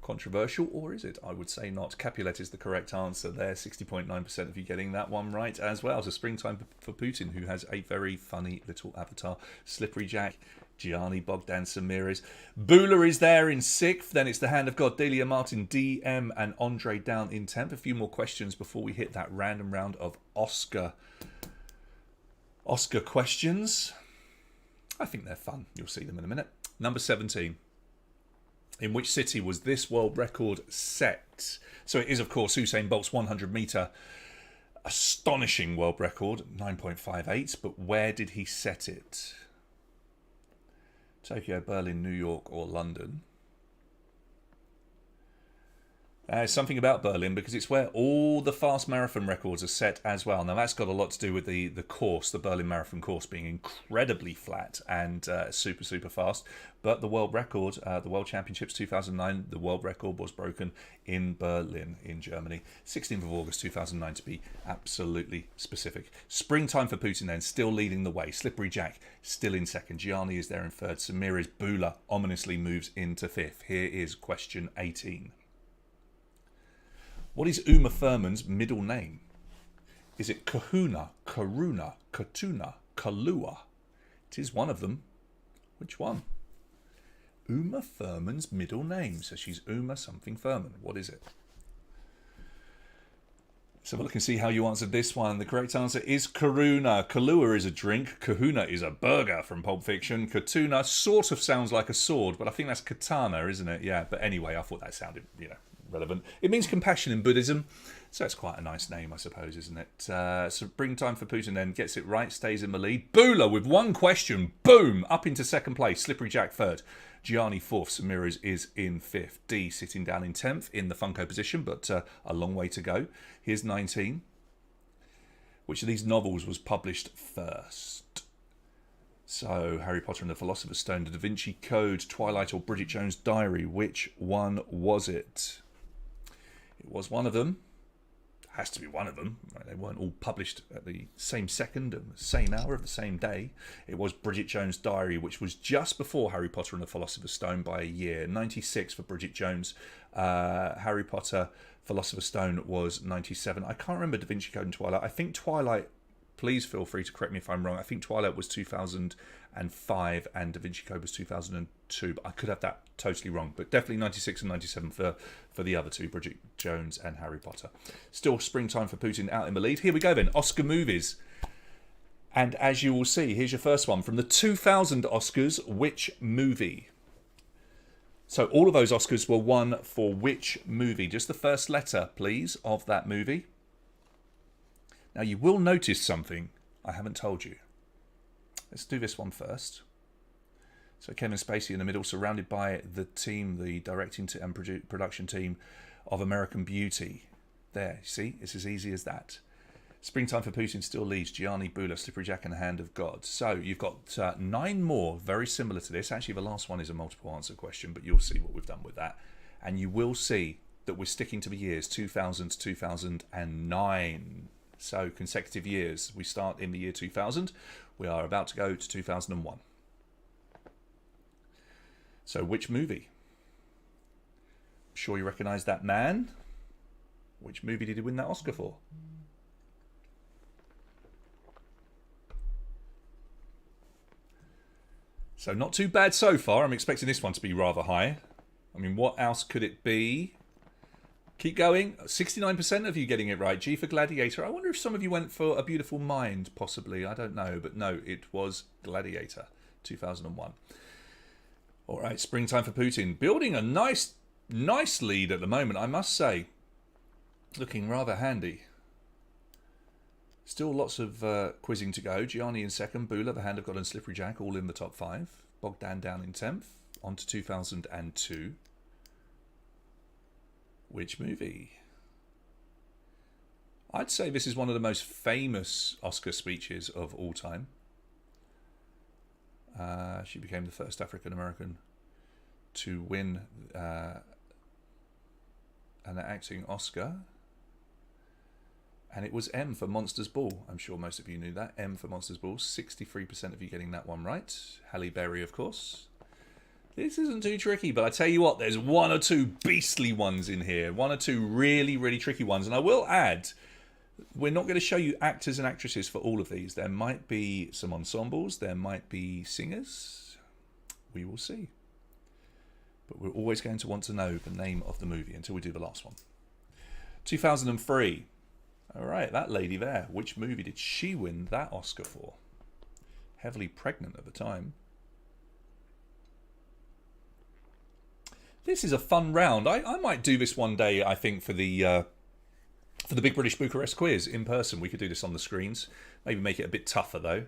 Controversial, or is it? I would say not. Capulet is the correct answer there. 60.9% of you getting that one right as well. So Springtime for Putin, who has a very funny little avatar. Slippery Jack, Gianni, Bogdan, Samiris. Bula is there in 6th. Then it's the Hand of God, Delia Martin, DM, and Andre down in 10th. A few more questions before we hit that random round of Oscar questions. I think they're fun. You'll see them in a minute. Number 17. In which city was this world record set? So it is, of course, Usain Bolt's 100-metre astonishing world record, 9.58. But where did he set it? Tokyo, Berlin, New York, or London? Something about Berlin, because it's where all the fast marathon records are set as well. Now, that's got a lot to do with the course, the Berlin Marathon course, being incredibly flat and super, super fast. But the world record, the World Championships 2009, the world record was broken in Berlin, in Germany. 16th of August 2009, to be absolutely specific. Springtime for Putin then, still leading the way. Slippery Jack, still in 2nd. Gianni is there in 3rd. Samiris Bula ominously moves into 5th. Here is question 18. What is Uma Thurman's middle name? Is it Kahuna, Karuna, Katuna, Kalua? It is one of them. Which one? Uma Thurman's middle name. So she's Uma something Thurman. What is it? So we'll look and see how you answered this one. The correct answer is Karuna. Kalua is a drink. Kahuna is a burger from Pulp Fiction. Katuna sort of sounds like a sword, but I think that's katana, isn't it? Yeah, but anyway, I thought that sounded, relevant. It means compassion in Buddhism, so it's quite a nice name, I suppose, isn't it? Springtime for Putin then gets it right, stays in the lead. Bula with one question, boom, up into 2nd place. Slippery Jack 3rd. Gianni 4th. Samiris is in 5th. D sitting down in 10th in the Funko position, but a long way to go. Here's 19. Which of these novels was published first? So, Harry Potter and the Philosopher's Stone, The Da Vinci Code, Twilight, or Bridget Jones' Diary. Which one was it? It was one of them. Has to be one of them. They weren't all published at the same second and the same hour of the same day. It was Bridget Jones' Diary, which was just before Harry Potter and the Philosopher's Stone by a year. 96 for Bridget Jones. Harry Potter, Philosopher's Stone was 97. I can't remember Da Vinci Code and Twilight. I think Twilight, please feel free to correct me if I'm wrong. I think Twilight was 2005 and Da Vinci Code was 2002. But I could have that totally wrong. But definitely 96 and 97 for the other two, Bridget Jones and Harry Potter. Still Springtime for Putin out in the lead. Here we go then. Oscar movies. And as you will see, here's your first one. From the 2000 Oscars, which movie? So all of those Oscars were won for which movie? Just the first letter, please, of that movie. Now, you will notice something I haven't told you. Let's do this one first. So Kevin Spacey in the middle, surrounded by the team, the directing and production team of American Beauty. There, see? It's as easy as that. Springtime for Putin still leads. Gianni, Bula, Slippery Jack, and the Hand of God. So you've got 9 more very similar to this. Actually, the last one is a multiple answer question, but you'll see what we've done with that. And you will see that we're sticking to the years 2000 to 2009. So consecutive years. We start in the year 2000. We are about to go to 2001. So which movie? I'm sure you recognise that man. Which movie did he win that Oscar for? So not too bad so far. I'm expecting this one to be rather high. I mean, what else could it be? Keep going. 69% of you getting it right. G for Gladiator. I wonder if some of you went for A Beautiful Mind, possibly. I don't know. But no, it was Gladiator, 2001. All right, Springtime for Putin. Building a nice lead at the moment, I must say. Looking rather handy. Still lots of quizzing to go. Gianni in 2nd. Bula, The Hand of God, and Slippery Jack all in the top 5. Bogdan down in 10th. On to 2002. Which movie? I'd say this is one of the most famous Oscar speeches of all time. She became the first African American to win an acting Oscar. And it was M for Monsters Ball. I'm sure most of you knew that. M for Monsters Ball. 63% of you getting that one right. Halle Berry, of course. This isn't too tricky, but I tell you what, there's one or two beastly ones in here. One or two really, really tricky ones. And I will add, we're not going to show you actors and actresses for all of these. There might be some ensembles. There might be singers. We will see. But we're always going to want to know the name of the movie until we do the last one. 2003. All right, that lady there. Which movie did she win that Oscar for? Heavily pregnant at the time. This is a fun round. I might do this one day, I think, for the Big British Bucharest quiz in person. We could do this on the screens. Maybe make it a bit tougher, though.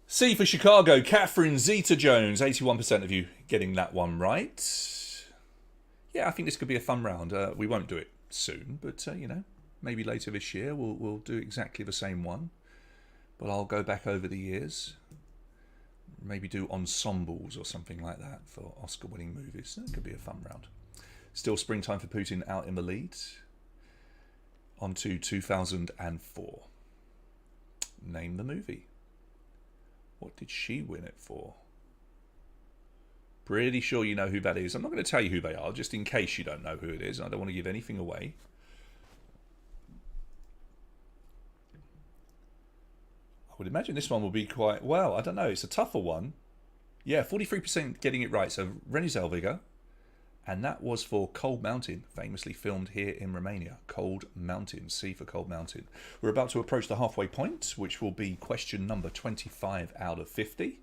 C for Chicago, Catherine Zeta-Jones. 81% of you getting that one right. Yeah, I think this could be a fun round. We won't do it soon, but, you know, maybe later this year we'll do exactly the same one. But I'll go back over the years. Maybe do ensembles or something like that for Oscar-winning movies. That could be a fun round. Still Springtime for Putin out in the lead. On to 2004. Name the movie. What did she win it for? Pretty sure you know who that is. I'm not going to tell you who they are, just in case you don't know who it is. I don't want to give anything away. I would imagine this one will be quite, well, I don't know, it's a tougher one. Yeah, 43% getting it right. So Renée Zellweger, and that was for Cold Mountain, famously filmed here in Romania. Cold Mountain, C for Cold Mountain. We're about to approach the halfway point, which will be question number 25 out of 50.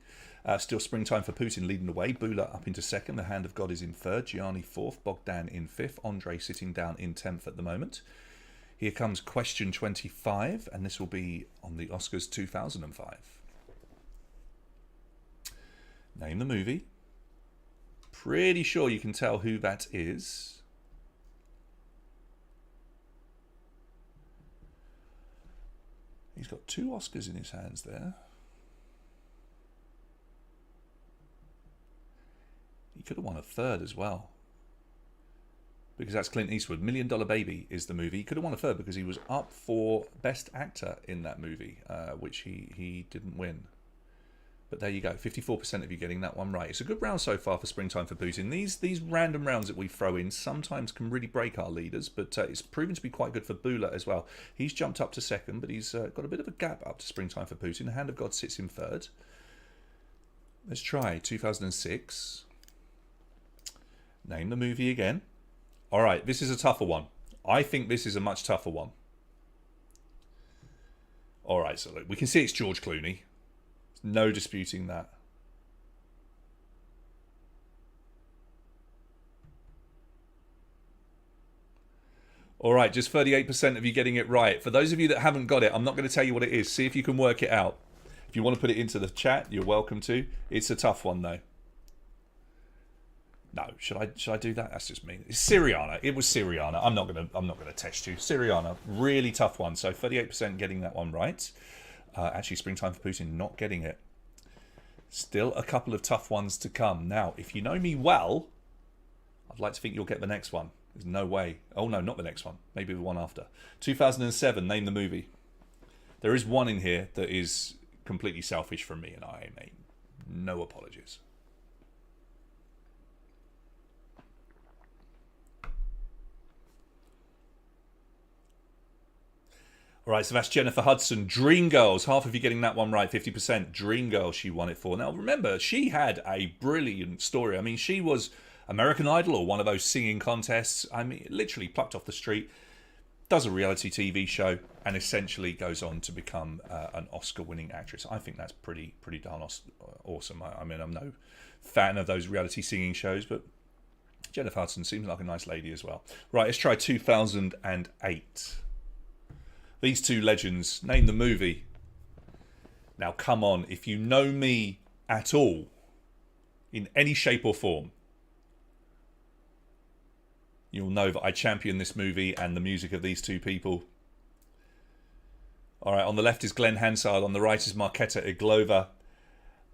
Still Springtime for Putin leading the way. Bula up into second. The Hand of God is in third. Gianni fourth. Bogdan in fifth. Andre sitting down in 10th at the moment. Here comes question 25, and this will be on the Oscars 2005. Name the movie. Pretty sure you can tell who that is. He's got 2 Oscars in his hands there. He could have won a third as well. Because that's Clint Eastwood. $1 Million Baby is the movie. He could have won a third because he was up for Best Actor in that movie, which he didn't win. But there you go. 54% of you getting that one right. It's a good round so far for Springtime for Putin. These random rounds that we throw in sometimes can really break our leaders, but it's proven to be quite good for Bula as well. He's jumped up to second, but he's got a bit of a gap up to Springtime for Putin. The Hand of God sits in third. Let's try 2006. Name the movie again. All right, this is a tougher one. I think this is a much tougher one. All right, so look, we can see it's George Clooney. There's no disputing that. All right, just 38% of you getting it right. For those of you that haven't got it, I'm not going to tell you what it is. See if you can work it out. If you want to put it into the chat, you're welcome to. It's a tough one, though. No, should I do that? That's just mean. It's Syriana. It was Syriana. I'm not gonna test you. Syriana, really tough one. So 38% getting that one right. Actually, Springtime for Putin not getting it. Still a couple of tough ones to come. Now, if you know me well, I'd like to think you'll get the next one. There's no way. Oh no, not the next one. Maybe the one after. 2007. Name the movie. There is one in here that is completely selfish from me, and I make no apologies. All right, so that's Jennifer Hudson, Dreamgirls. Half of you getting that one right, 50%. Dreamgirls, she won it for. Now, remember, she had a brilliant story. I mean, she was American Idol or one of those singing contests. I mean, literally plucked off the street, does a reality TV show, and essentially goes on to become an Oscar-winning actress. I think that's pretty darn awesome. I mean, I'm no fan of those reality singing shows, but Jennifer Hudson seems like a nice lady as well. Right, let's try 2008. These two legends, name the movie. Now, come on, if you know me at all, in any shape or form, you'll know that I champion this movie and the music of these two people. All right, on the left is Glenn Hansard, on the right is Marketa Iglova.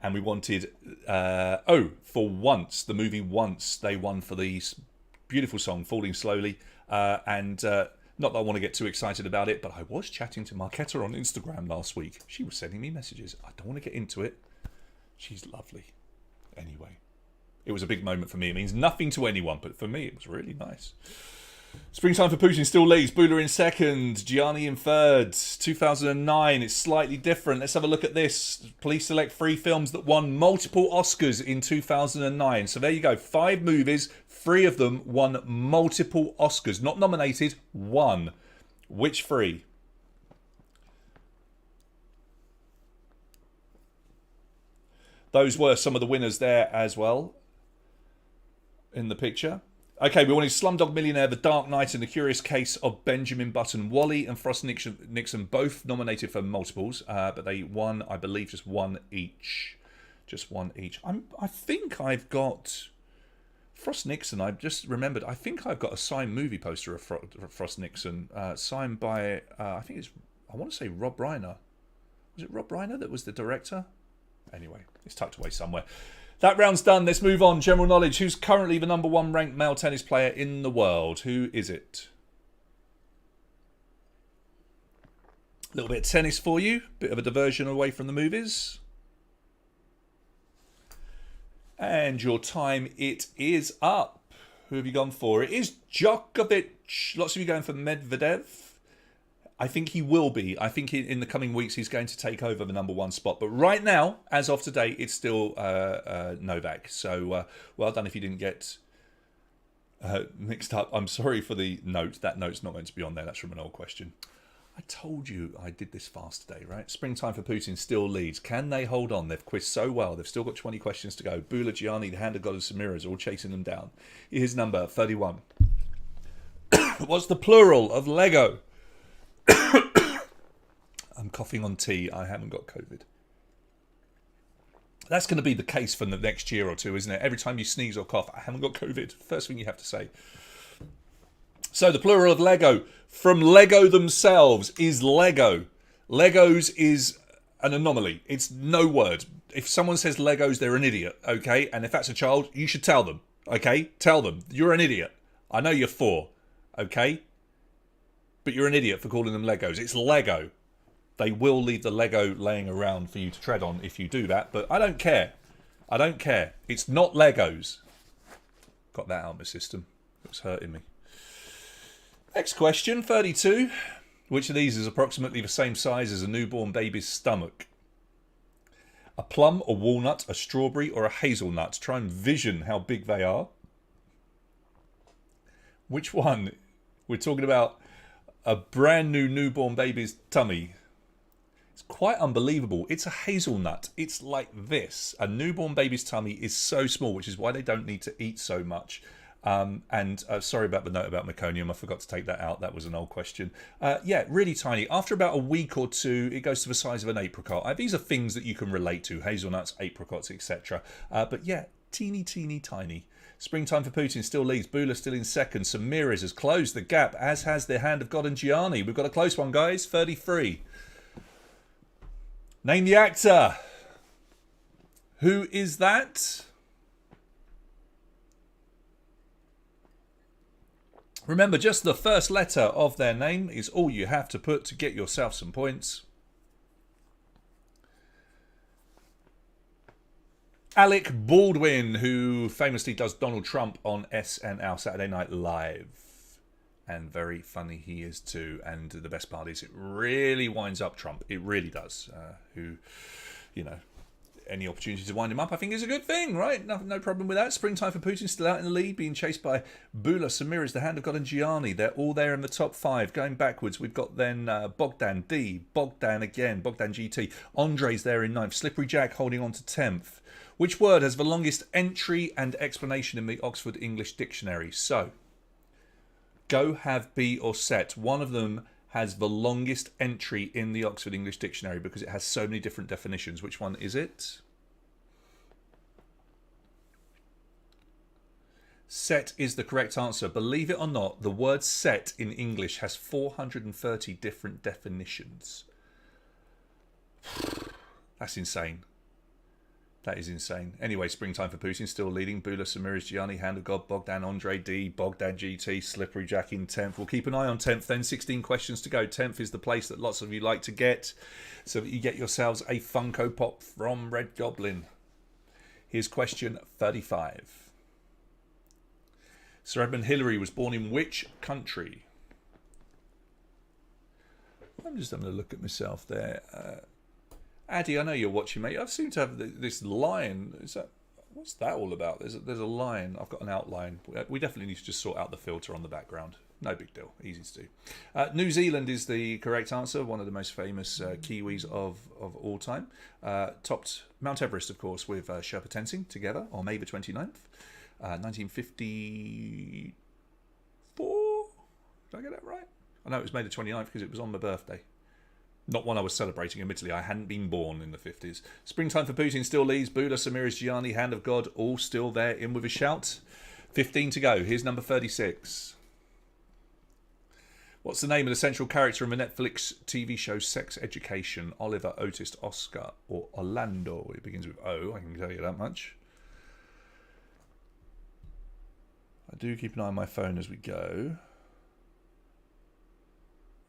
And we wanted, for Once, the movie Once, they won for the beautiful song, Falling Slowly. Not that I want to get too excited about it, but I was chatting to Marketa on Instagram last week. She was sending me messages. I don't want to get into it. She's lovely. Anyway, It was a big moment for me. It means nothing to anyone, but for me, it was really nice. Springtime for Putin still leads. Bula in second, Gianni in third. 2009, it's slightly different. Let's have a look at this. Please select 3 films that won multiple Oscars in 2009. So there you go. 5 movies, 3 of them won multiple Oscars. Not nominated, won. Which 3? Those were some of the winners there as well in the picture. Okay, we wanted Slumdog Millionaire, The Dark Knight, and The Curious Case of Benjamin Button. Wally and Frost Nixon both nominated for multiples, but they won, I believe, just one each. Just one each. I think I've got Frost Nixon. I've just remembered. I think I've got a signed movie poster of Frost Nixon, signed by I want to say Rob Reiner. Was it Rob Reiner that was the director? Anyway, it's tucked away somewhere. That round's done. Let's move on. General knowledge. Who's currently the number 1 ranked male tennis player in the world? Who is it? A little bit of tennis for you. Bit of a diversion away from the movies. And your time, it is up. Who have you gone for? It is Djokovic. Lots of you going for Medvedev. I think he will be. I think in the coming weeks he's going to take over the number 1 spot. But right now, as of today, it's still Novak. So well done if you didn't get mixed up. I'm sorry for the note. That note's not meant to be on there. That's from an old question. I told you I did this fast today, right? Springtime for Putin still leads. Can they hold on? They've quizzed so well. They've still got 20 questions to go. Bula, Gianni, the Hand of God and Samira's all chasing them down. Here's number 31. What's the plural of Lego? I'm coughing on tea. I haven't got COVID. That's going to be the case for the next year or two, isn't it? Every time you sneeze or cough, I haven't got COVID. First thing you have to say. So the plural of Lego from Lego themselves is Lego. Legos is an anomaly. It's no word. If someone says Legos, they're an idiot, okay? And if that's a child, you should tell them, okay? Tell them, you're an idiot. I know you're 4, okay? But you're an idiot for calling them Legos. It's Lego. They will leave the Lego laying around for you to tread on if you do that, but I don't care. I don't care. It's not Legos. Got that out of my system. It was hurting me. Next question, 32. Which of these is approximately the same size as a newborn baby's stomach? A plum, a walnut, a strawberry, or a hazelnut? Try and vision how big they are. Which one? We're talking about a brand new newborn baby's tummy. It's quite unbelievable. It's a hazelnut. It's like this. A newborn baby's tummy is so small, which is why they don't need to eat so much. Sorry about the note about meconium. I forgot to take that out. That was an old question. Yeah, really tiny. After about a week or 2, it goes to the size of an apricot. These are things that you can relate to. Hazelnuts, apricots, etc. But yeah, teeny, teeny, tiny. Springtime for Putin still leads. Bula still in second. Samira's has closed the gap, as has the Hand of God and Gianni. We've got a close one, guys. 33. Name the actor. Who is that? Remember, just the first letter of their name is all you have to put to get yourself some points. Alec Baldwin, who famously does Donald Trump on SNL Saturday Night Live. And very funny he is too. And the best part is it really winds up Trump. It really does. Any opportunity to wind him up, I think, is a good thing, right? No problem with that. Springtime for Putin still out in the lead, being chased by Bula, Samira's, the Hand of God and Gianni. They're all there in the top 5. Going backwards, we've got then Bogdan D, Bogdan again, Bogdan GT. Andre's there in 9th. Slippery Jack holding on to 10th. Which word has the longest entry and explanation in the Oxford English Dictionary? So, go, have, be or set. One of them has the longest entry in the Oxford English Dictionary because it has so many different definitions. Which one is it? Set is the correct answer. Believe it or not, the word set in English has 430 different definitions. That's insane. That is insane. Anyway, Springtime for Putin still leading. Bula, Samira's, Gianni, Hand of God, Bogdan, Andre D, Bogdan GT, Slippery Jack in 10th. We'll keep an eye on 10th then. 16 questions to go. 10th is the place that lots of you like to get so that you get yourselves a Funko Pop from Red Goblin. Here's question 35. Sir Edmund Hillary was born in which country? I'm just having a look at myself there. Addy, I know you're watching, mate. I seem to have this line. What's that all about? There's a line. I've got an outline. We definitely need to just sort out the filter on the background. No big deal. Easy to do. New Zealand is the correct answer. One of the most famous Kiwis of all time. Topped Mount Everest, of course, with Sherpa Tenzing together on May the 29th, 1954. Did I get that right? I know it was May the 29th because it was on my birthday. Not one I was celebrating, admittedly. I hadn't been born in the 50s. Springtime for Putin still leads. Bula, Samira's Gianni, Hand of God, all still there, in with a shout. 15 to go. Here's number 36. What's the name of the central character in the Netflix TV show Sex Education? Oliver, Otis, Oscar, or Orlando? It begins with O, I can tell you that much. I do keep an eye on my phone as we go.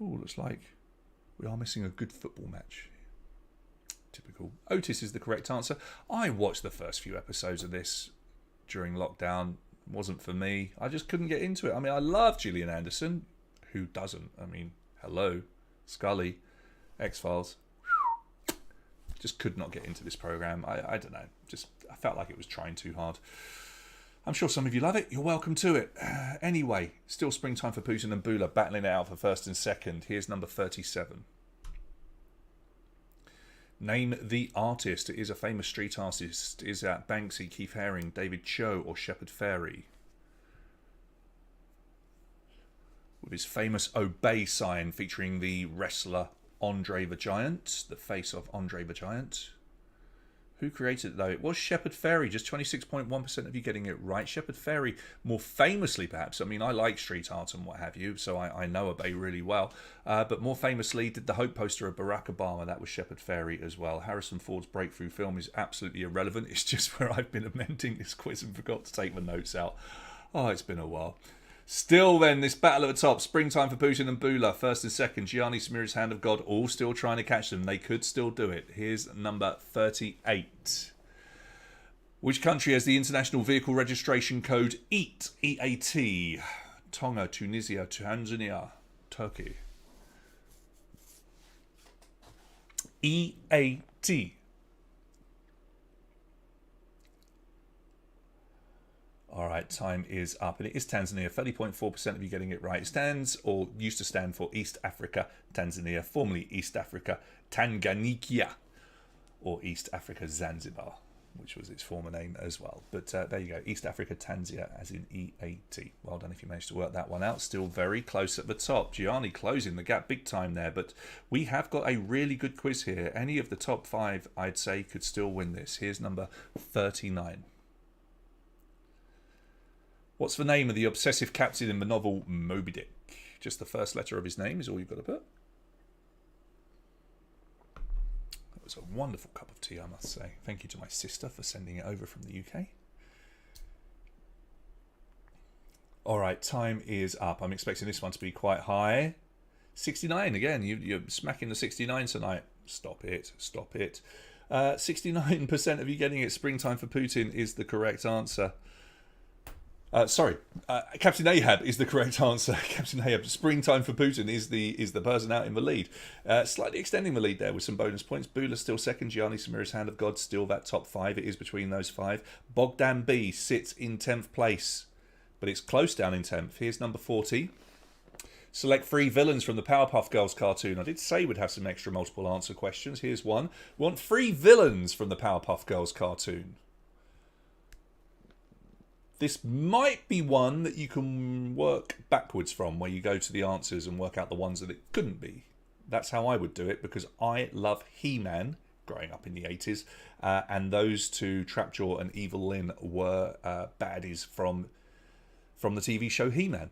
Oh, looks like we are missing a good football match. Typical. Otis is the correct answer. I watched the first few episodes of this during lockdown. It wasn't for me. I just couldn't get into it. I mean, I love Gillian Anderson. Who doesn't? I mean, hello. Scully. X-Files. Just could not get into this program. I don't know. I felt like it was trying too hard. I'm sure some of you love it. You're welcome to it. Anyway, still springtime for Putin and Bula battling it out for first and second. Here's number 37. Name the artist. It is a famous street artist. Is that Banksy, Keith Haring, David Cho, or Shepard Fairey? With his famous Obey sign featuring the wrestler Andre the Giant, the face of Andre the Giant. Who created it, though? It was Shepard Fairey. Just 26.1% of you getting it right. Shepard Fairey, more famously perhaps, I mean, I like street art and what have you, so I know Obey really well, but more famously did the Hope poster of Barack Obama. That was Shepard Fairey as well. Harrison Ford's breakthrough film is absolutely irrelevant. It's just where I've been amending this quiz and forgot to take my notes out. Oh, it's been a while. Still then, this battle at the top. Springtime for Putin and Bula. First and second. Gianni, Samira's Hand of God. All still trying to catch them. They could still do it. Here's number 38. Which country has the International Vehicle Registration Code EAT? E-A-T. Tonga, Tunisia, Tanzania, Turkey. E-A-T. All right, time is up. And it is Tanzania. 30.4% of you getting it right. It stands, or used to stand for East Africa, Tanzania, formerly East Africa, Tanganyika, or East Africa, Zanzibar, which was its former name as well. But there you go, East Africa, Tanzania, as in E-A-T. Well done if you managed to work that one out. Still very close at the top. Gianni closing the gap big time there, but we have got a really good quiz here. Any of the top 5, I'd say, could still win this. Here's number 39. What's the name of the obsessive captain in the novel Moby Dick? Just the first letter of his name is all you've got to put. That was a wonderful cup of tea, I must say. Thank you to my sister for sending it over from the UK. All right, time is up. I'm expecting this one to be quite high. 69 again. You're smacking the 69 tonight. Stop it. Stop it. 69% of you getting it. Springtime for Putin is the correct answer. Captain Ahab is the correct answer. Captain Ahab. Springtime for Putin is the person out in the lead. Slightly extending the lead there with some bonus points. Bula still second. Gianni, Samira's Hand of God still that top 5. It is between those 5. Bogdan B sits in 10th place, but it's close down in 10th. Here's number 40. Select 3 villains from the Powerpuff Girls cartoon. I did say we'd have some extra multiple answer questions. Here's one. We want 3 villains from the Powerpuff Girls cartoon. This might be one that you can work backwards from, where you go to the answers and work out the ones that it couldn't be. That's how I would do it, because I love He-Man, growing up in the 80s, and those 2, Trapjaw and Evil Lyn, were baddies from the TV show He-Man.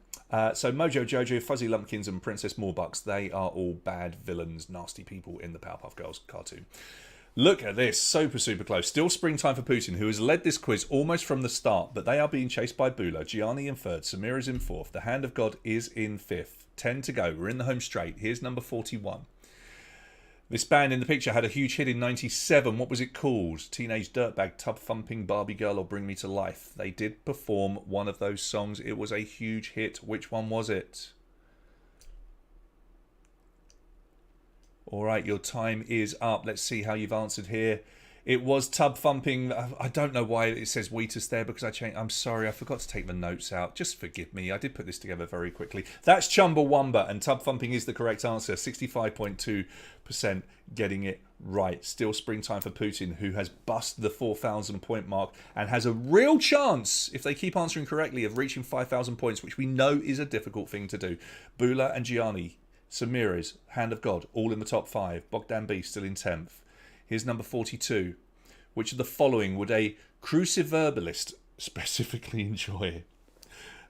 So Mojo Jojo, Fuzzy Lumpkins and Princess Morbucks, they are all bad villains, nasty people in the Powerpuff Girls cartoon. Look at this, super close. Still springtime for Putin, who has led this quiz almost from the start, but they are being chased by Bula. Gianni in 3rd, Samira's in 4th. The Hand of God is in 5th. 10 to go. We're in the home straight. Here's number 41. This band in the picture had a huge hit in 97. What was it called? Teenage Dirtbag, Tub Thumping, Barbie Girl, or Bring Me to Life? They did perform one of those songs. It was a huge hit. Which one was it? All right, your time is up. Let's see how you've answered here. It was Tub Thumping. I don't know why it says Wheatus there because I changed. I'm sorry, I forgot to take the notes out. Just forgive me. I did put this together very quickly. That's Chumbawamba, and Tub Thumping is the correct answer. 65.2% getting it right. Still springtime for Putin, who has busted the 4,000 point mark and has a real chance, if they keep answering correctly, of reaching 5,000 points, which we know is a difficult thing to do. Bula and Gianni, Samira's, Hand of God, all in the top 5. Bogdan B still in 10th. Here's number 42. Which of the following would a cruciverbalist specifically enjoy?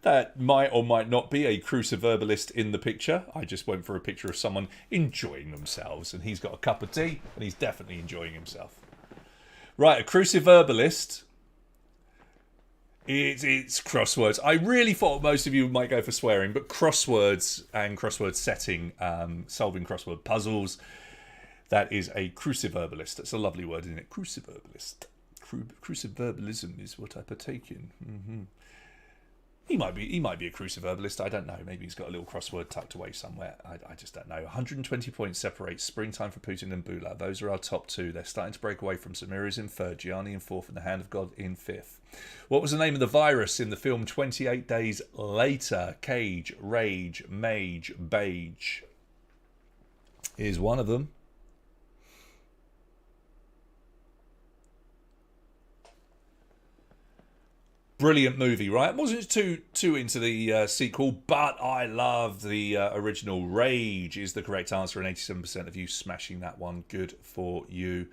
That might or might not be a cruciverbalist in the picture. I just went for a picture of someone enjoying themselves, and he's got a cup of tea, and he's definitely enjoying himself. Right, a cruciverbalist. It's crosswords. I really thought most of you might go for swearing, but crosswords and crossword setting, solving crossword puzzles. That is a cruciverbalist. That's a lovely word, isn't it? Cruciverbalist. Cruciverbalism is what I partake in. Mm-hmm. He might be a cruciverbalist. I don't know. Maybe he's got a little crossword tucked away somewhere. I just don't know. 120 points separates Springtime for Putin and Bula. Those are our top 2. They're starting to break away from Samira's in 3rd, Gianni in 4th, and the Hand of God in 5th. What was the name of the virus in the film 28 Days Later? Cage, Rage, Mage, Beige. Here's one of them. Brilliant movie, right? Wasn't too into the sequel, but I love the original. Rage is the correct answer, and 87% of you smashing that one. Good for you.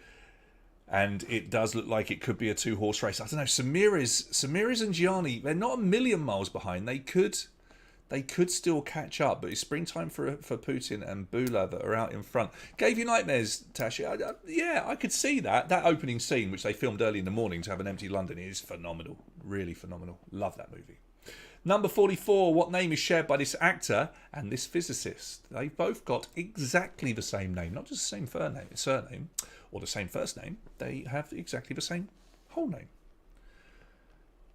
And it does look like it could be a 2-horse race. I don't know. Samira's and Gianni, they're not a million miles behind. They could still catch up, but it's springtime for Putin and Bula that are out in front. Gave you nightmares, Tasha? Yeah, I could see that. That opening scene, which they filmed early in the morning to have an empty London, is phenomenal. Really phenomenal. Love that movie. Number 44, what name is shared by this actor and this physicist? They've both got exactly the same name, not just the same surname, or the same first name. They have exactly the same whole name.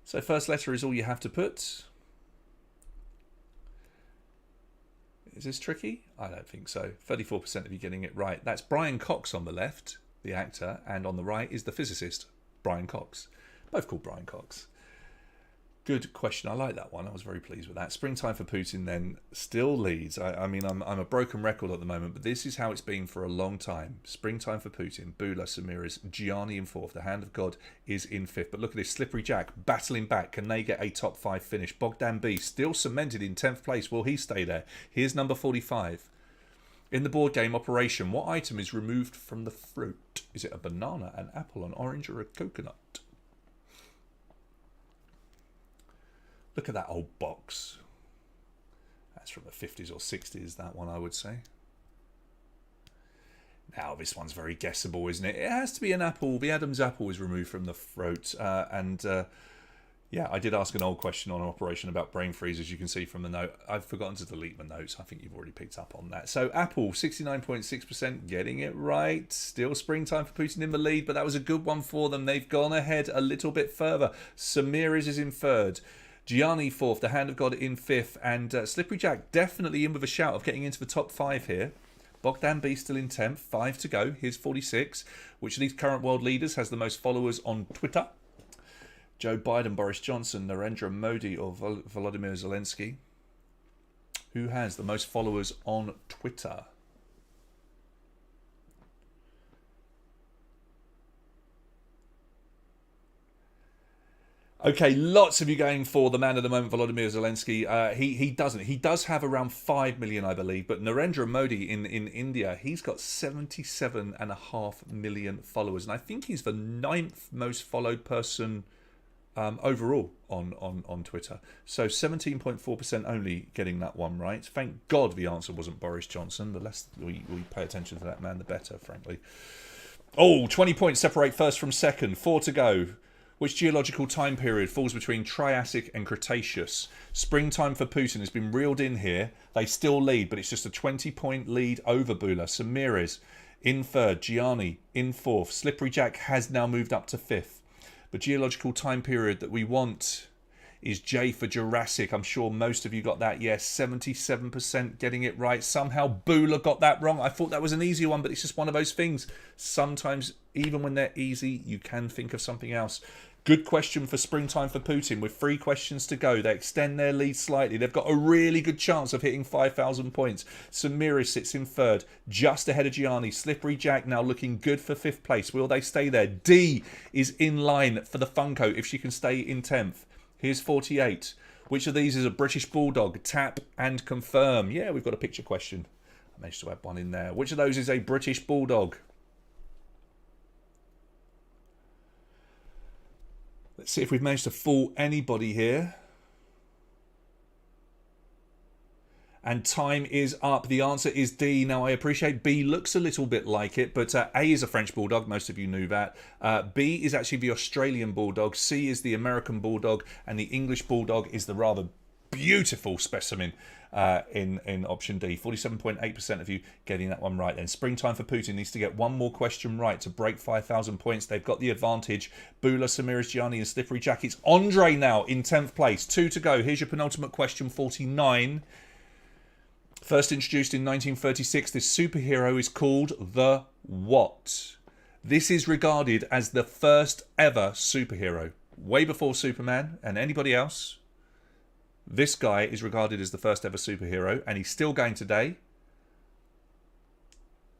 So first letter is all you have to put. Is this tricky? I don't think so. 34% of you getting it right. That's Brian Cox on the left, the actor, and on the right is the physicist, Brian Cox. Both called Brian Cox. Good question. I like that one. I was very pleased with that. Springtime for Putin then still leads. I mean, I'm a broken record at the moment, but this is how it's been for a long time. Springtime for Putin, Bula, Samira's, Gianni in 4th. The Hand of God is in 5th. But look at this. Slippery Jack battling back. Can they get a top 5 finish? Bogdan B still cemented in 10th place. Will he stay there? Here's number 45. In the board game Operation, what item is removed from the fruit? Is it a banana, an apple, an orange, or a coconut? Look at that old box. That's from the 50s or 60s, that one, I would say. Now, this one's very guessable, isn't it? It has to be an apple. The Adam's apple is removed from the throat. Yeah, I did ask an old question on Operation about brain freeze, as you can see from the note. I've forgotten to delete my notes. I think you've already picked up on that. So, Apple, 69.6%, getting it right. Still springtime for Putin in the lead, but that was a good one for them. They've gone ahead a little bit further. Samira's is in 3rd. Gianni 4th, the Hand of God in 5th, and Slippery Jack definitely in with a shout of getting into the top 5 here. Bogdan B still in 10th, 5 to go. Here's 46. Which of these current world leaders has the most followers on Twitter? Joe Biden, Boris Johnson, Narendra Modi, or Volodymyr Zelensky? Who has the most followers on Twitter? Okay, lots of you going for the man of the moment, Volodymyr Zelensky. He doesn't. He does have around 5 million, I believe. But Narendra Modi in India, he's got 77.5 million followers. And I think he's the 9th most followed person overall on Twitter. So 17.4% only getting that one right. Thank God the answer wasn't Boris Johnson. The less we pay attention to that man, the better, frankly. Oh, 20 points separate first from second. 4 to go. Which geological time period falls between Triassic and Cretaceous? Springtime for Putin has been reeled in here. They still lead, but it's just a 20-point lead over Bula. Samira's in third. Gianni in fourth. Slippery Jack has now moved up to fifth. The geological time period that we want is J for Jurassic. I'm sure most of you got that. Yes, 77% getting it right. Somehow Bula got that wrong. I thought that was an easy one, but it's just one of those things. Sometimes, even when they're easy, you can think of something else. Good question for Springtime for Putin. With 3 questions to go, they extend their lead slightly. They've got a really good chance of hitting 5,000 points. Samira sits in third, just ahead of Gianni. Slippery Jack now looking good for 5th place. Will they stay there? D is in line for the Funko if she can stay in 10th. Here's 48. Which of these is a British Bulldog? Tap and confirm. Yeah, we've got a picture question. I managed to add one in there. Which of those is a British Bulldog? Let's see if we've managed to fool anybody here. And time is up. The answer is D. Now, I appreciate B looks a little bit like it, but A is a French Bulldog. Most of you knew that. B is actually the Australian Bulldog. C is the American Bulldog. And the English Bulldog is the rather beautiful specimen in option D. 47.8% of you getting that one right. Then Springtime for Putin needs to get one more question right to break 5,000 points. They've got the advantage. Bula, Samira's Gianni and Slippery Jack. It's Andre now in 10th place. 2 to go. Here's your penultimate question, 49. First introduced in 1936, this superhero is called the what? This is regarded as the first ever superhero. Way before Superman and anybody else. This guy is regarded as the first ever superhero, and he's still going today.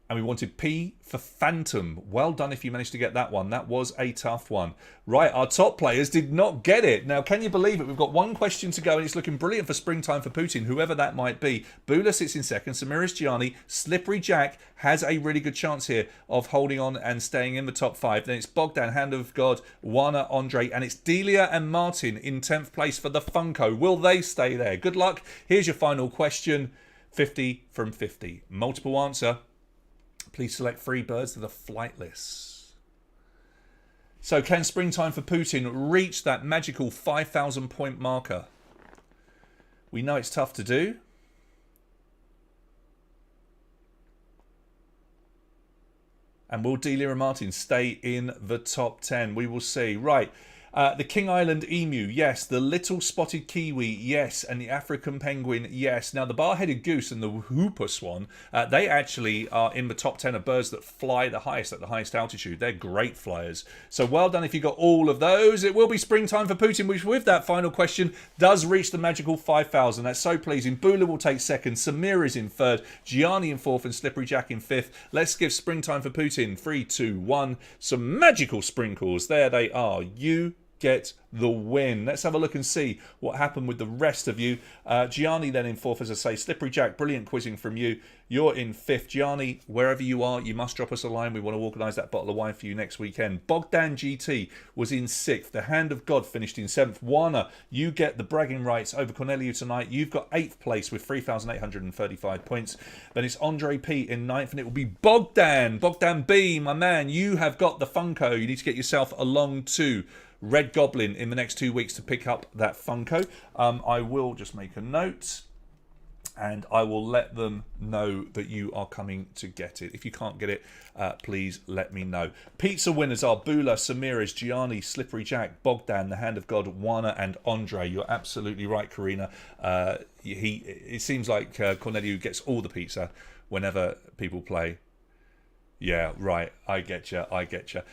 And we wanted P for Phantom. Well done if you managed to get that one. That was a tough one. Right, our top players did not get it. Now, can you believe it? We've got one question to go, and it's looking brilliant for Springtime for Putin, whoever that might be. Bula sits in second. Samira's Gianni. Slippery Jack has a really good chance here of holding on and staying in the top 5. Then it's Bogdan, Hand of God, Juana, Andre, and it's Delia and Martin in 10th place for the Funko. Will they stay there? Good luck. Here's your final question. 50 from 50. Multiple answer. Please select 3 birds that are flightless. So can Springtime for Putin reach that magical 5,000 point marker? We know it's tough to do. And will Delia and Martin stay in the top 10? We will see. Right. The King Island emu, yes. The little spotted kiwi, yes. And the African penguin, yes. Now, the bar-headed goose and the whooper swan, they actually are in the top 10 of birds that fly the highest at the highest altitude. They're great flyers. So well done if you got all of those. It will be Springtime for Putin, which with that final question does reach the magical 5,000. That's so pleasing. Bula will take second. Samir is in third. Gianni in fourth and Slippery Jack in fifth. Let's give Springtime for Putin 3, 2, 1. Some magical sprinkles. There they are. You get the win. Let's have a look and see what happened with the rest of you. Gianni then in fourth, as I say. Slippery Jack, brilliant quizzing from you. You're in fifth. Gianni, wherever you are, you must drop us a line. We want to organise that bottle of wine for you next weekend. Bogdan GT was in sixth. The Hand of God finished in seventh. Juana, you get the bragging rights over Corneliu tonight. You've got 8th place with 3,835 points. Then it's Andre P in ninth, and it will be Bogdan. Bogdan B, my man, you have got the Funko. You need to get yourself along to Red Goblin in the next 2 weeks to pick up that Funko. I will just make a note and I will let them know that you are coming to get it. If you can't get it, please let me know. Pizza winners are Bula, Samira's, Gianni, Slippery Jack, Bogdan, the Hand of God, Juana and Andre. You're absolutely right, Karina. It seems like Corneliu gets all the pizza whenever people play. Yeah, right. I get you.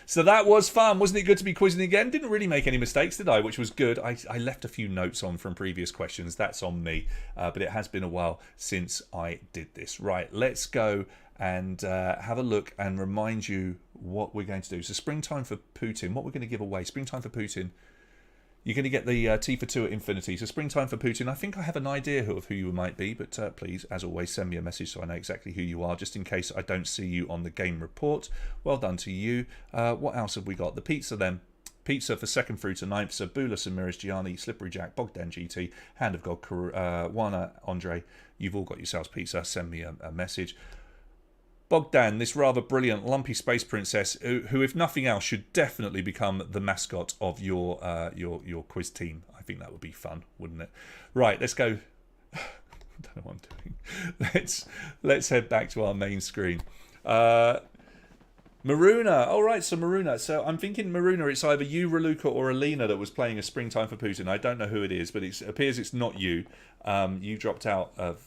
So that was fun. Wasn't it good to be quizzing again? Didn't really make any mistakes, did I? Which was good. I left a few notes on from previous questions. That's on me. But it has been a while since I did this. Right, let's go and have a look and remind you what we're going to do. So Springtime for Putin. What we're going to give away. Springtime for Putin. You're going to get the T for 2 at infinity. So Springtime for Putin. I think I have an idea of who you might be, but please, as always, send me a message so I know exactly who you are, just in case I don't see you on the game report. Well done to you. What else have we got? The pizza then. Pizza for 2nd through to 9th. So Bula, Samira's, Gianni, Slippery Jack, Bogdan GT, Hand of God, Juana, Andre. You've all got yourselves pizza. Send me a message. Bogdan, this rather brilliant lumpy space princess, who, if nothing else, should definitely become the mascot of your quiz team. I think that would be fun, wouldn't it? Right, let's go. I don't know what I'm doing. Let's head back to our main screen. Maruna. All right, so Maruna. So I'm thinking Maruna, it's either you, Raluca, or Alina that was playing a Springtime for Putin. I don't know who it is, but it appears it's not you. You dropped out of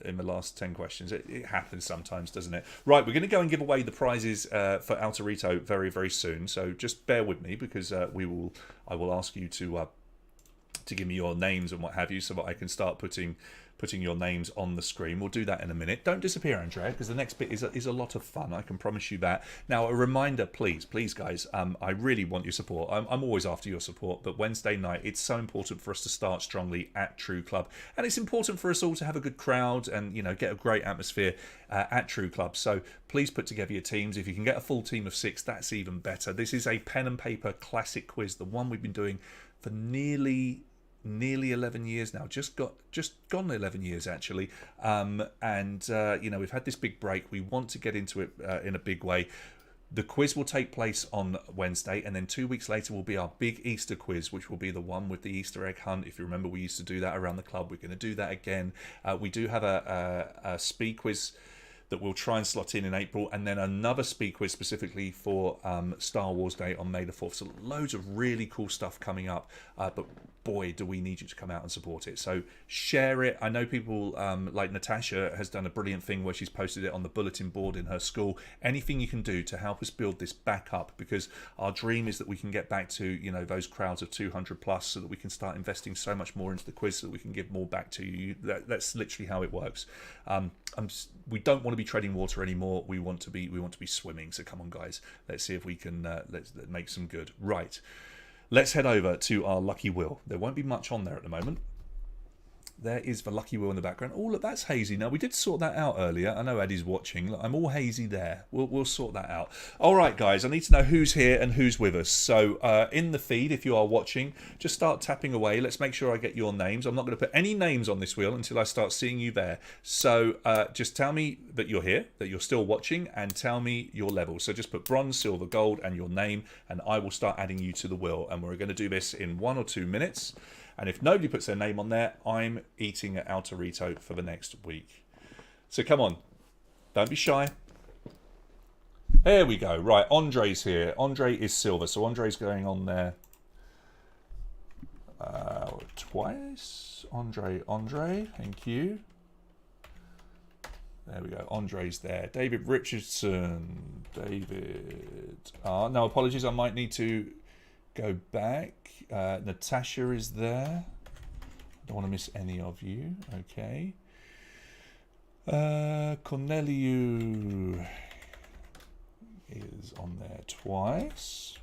in the last 10 questions. It happens sometimes, doesn't it? Right, we're going to go and give away the prizes for Altarito very, very soon. So just bear with me because I will ask you to give me your names and what have you so that I can start putting your names on the screen. We'll do that in a minute. Don't disappear, Andrea, because the next bit is a lot of fun. I can promise you that. Now, a reminder, please, guys, I really want your support. I'm always after your support, but Wednesday night, it's so important for us to start strongly at True Club. And it's important for us all to have a good crowd and, you know, get a great atmosphere at True Club. So please put together your teams. If you can get a full team of 6, that's even better. This is a pen and paper classic quiz, the one we've been doing for nearly 11 years now, just gone 11 years actually, you know, we've had this big break. We want to get into it in a big way. The quiz will take place on Wednesday, and then 2 weeks later will be our big Easter quiz, which will be the one with the Easter egg hunt. If you remember, we used to do that around the club. We're going to do that again. We do have a speed quiz that we'll try and slot in April, and then another speed quiz specifically for Star Wars Day on May the 4th. So loads of really cool stuff coming up, but boy, do we need you to come out and support it. So share it. I know people like Natasha has done a brilliant thing where she's posted it on the bulletin board in her school. Anything you can do to help us build this back up, because our dream is that we can get back to, you know, those crowds of 200 plus, so that we can start investing so much more into the quiz so that we can give more back to you. That's literally how it works. We don't want to be treading water anymore. We want to be swimming. So come on, guys, let's see if we can let's make some good. Right, let's head over to our lucky wheel. There won't be much on there at the moment. There is the lucky wheel in the background. Oh, look, that's hazy. Now, we did sort that out earlier. I know Eddie's watching. Look, I'm all hazy there. We'll sort that out. All right, guys, I need to know who's here and who's with us. So in the feed, if you are watching, just start tapping away. Let's make sure I get your names. I'm not going to put any names on this wheel until I start seeing you there. So just tell me that you're here, that you're still watching, and tell me your level. So just put bronze, silver, gold, and your name, and I will start adding you to the wheel. And we're going to do this in 1 or 2 minutes. And if nobody puts their name on there, I'm eating at Altarito for the next week. So come on. Don't be shy. There we go. Right, Andre's here. Andre is silver. So Andre's going on there twice. Andre. Thank you. There we go. Andre's there. David Richardson. No, apologies. I might need to go back. Natasha is there. I don't want to miss any of you. Okay. Corneliu is on there twice.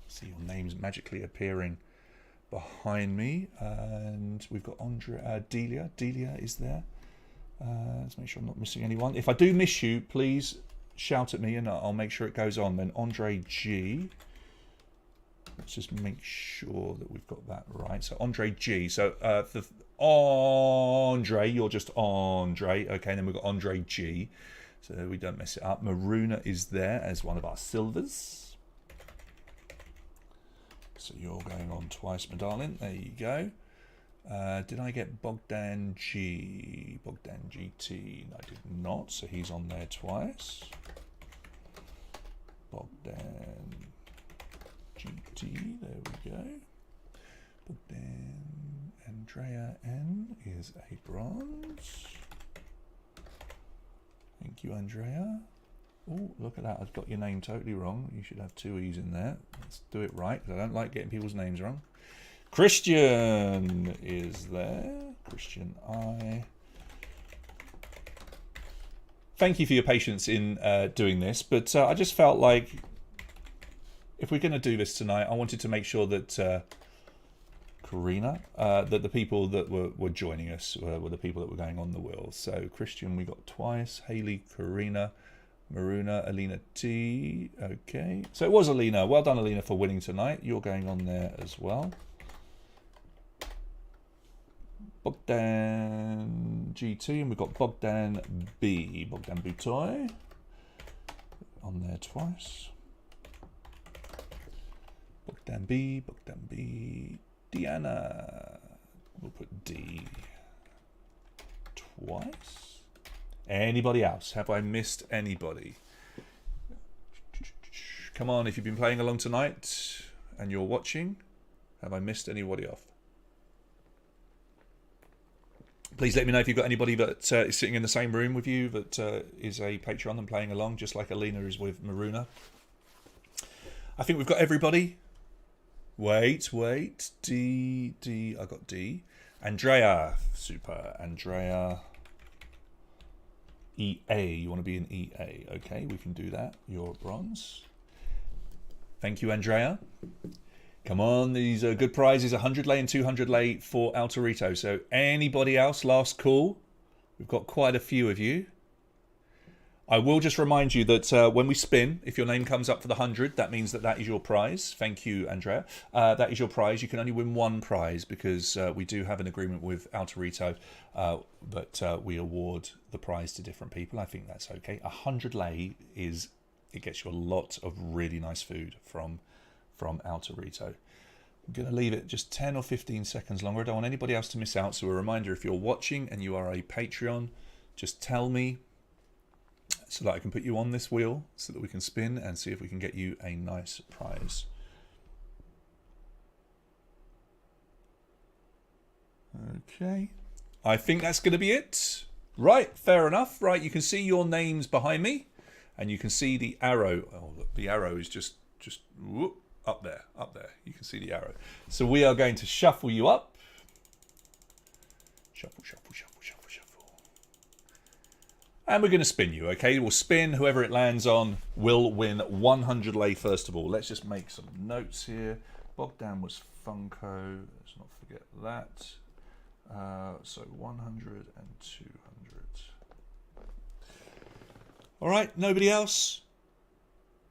See your names magically appearing behind me. And we've got Delia. Delia is there. Let's make sure I'm not missing anyone. If I do miss you, please shout at me and I'll make sure it goes on. Then Andre G. Let's just make sure that we've got that right. So Andre G. So Andre, you're just Andre. Okay, and then we've got Andre G. So we don't mess it up. Maruna is there as one of our silvers. So you're going on twice, my darling. There you go. Did I get Bogdan G? Bogdan GT? No, I did not. So he's on there twice. Bogdan GT, there we go. But then Andrea N is a bronze. Thank you, Andrea. Oh, look at that. I've got your name totally wrong. You should have 2 E's in there. Let's do it right, because I don't like getting people's names wrong. Christian is there. Christian I. Thank you for your patience in doing this, but I just felt like if we're going to do this tonight, I wanted to make sure that Karina, that the people that were joining us were the people that were going on the wheel. So Christian, we got twice. Haley, Karina, Maruna, Alina T. Okay. So it was Alina. Well done, Alina, for winning tonight. You're going on there as well. Bogdan GT, and we've got Bogdan B. Bogdan Butoy on there twice. Bogdan B, Diana. We'll put D twice. Anybody else? Have I missed anybody? Come on, if you've been playing along tonight and you're watching, have I missed anybody off? Please let me know if you've got anybody that is sitting in the same room with you that is a Patreon and playing along, just like Alina is with Maruna. I think we've got everybody. Wait. D. I got D. Andrea. Super. Andrea. EA. You want to be an EA. Okay, we can do that. You're bronze. Thank you, Andrea. Come on, these are good prizes. 100 lei and 200 lei for Altarito. So anybody else, last call. We've got quite a few of you. I will just remind you that when we spin, if your name comes up for the 100, that means that is your prize. Thank you, Andrea. That is your prize. You can only win one prize because we do have an agreement with Altarito that we award the prize to different people. I think that's okay. 100 lei it gets you a lot of really nice food from Altarito. I'm going to leave it just 10 or 15 seconds longer. I don't want anybody else to miss out. So a reminder, if you're watching and you are a Patreon, just tell me so that I can put you on this wheel so that we can spin and see if we can get you a nice prize. Okay. I think that's going to be it. Right, fair enough. Right, you can see your names behind me and you can see the arrow. Oh, the arrow is just whoop, up there. You can see the arrow. So we are going to shuffle you up. Shuffle. And we're going to spin you, okay? We'll spin. Whoever it lands on will win 100 lei first of all. Let's just make some notes here. Bogdan was Funko. Let's not forget that. So 100 and 200. All right, nobody else?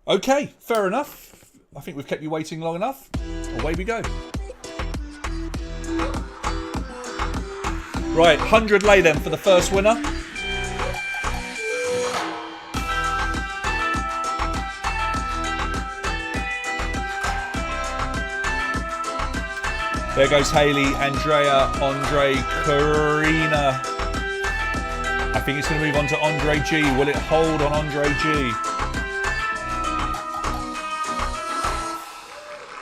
Okay, fair enough. I think we've kept you waiting long enough. Away we go. Right, 100 lei then for the first winner. There goes Haley, Andrea, Andre, Karina. I think it's going to move on to Andre G. Will it hold on Andre G?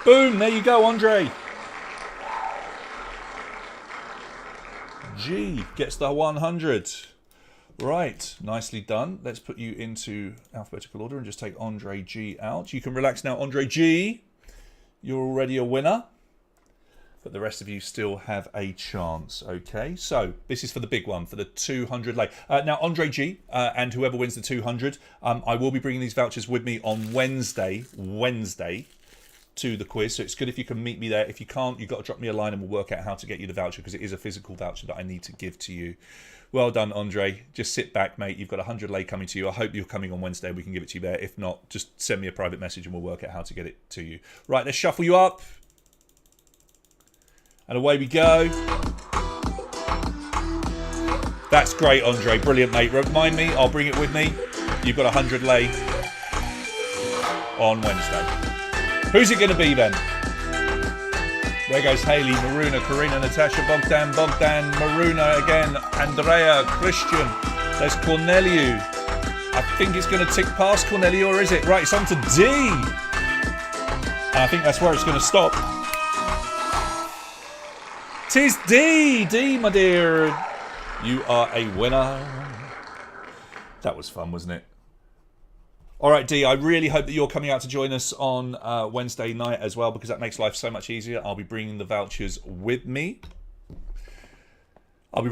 Boom, there you go, Andre. G gets the 100. Right, nicely done. Let's put you into alphabetical order and just take Andre G out. You can relax now, Andre G. You're already a winner. But the rest of you still have a chance, okay? So this is for the big one, for the 200 lei. Now, Andre G and whoever wins the 200, I will be bringing these vouchers with me on Wednesday, to the quiz. So it's good if you can meet me there. If you can't, you've got to drop me a line and we'll work out how to get you the voucher because it is a physical voucher that I need to give to you. Well done, Andre. Just sit back, mate. You've got 100 lei coming to you. I hope you're coming on Wednesday. We can give it to you there. If not, just send me a private message and we'll work out how to get it to you. Right, let's shuffle you up. And away we go. That's great, Andre. Brilliant, mate. Remind me, I'll bring it with me. You've got 100 lei on Wednesday. Who's it going to be then? There goes Haley, Maruna, Karina, Natasha, Bogdan, Maruna again, Andrea, Christian. There's Corneliu. I think it's going to tick past Corneliu, or is it? Right, it's on to D. And I think that's where it's going to stop. 'Tis D, my dear. You are a winner. That was fun, wasn't it? All right, D, I really hope that you're coming out to join us on Wednesday night as well because that makes life so much easier. I'll be bringing the vouchers with me. On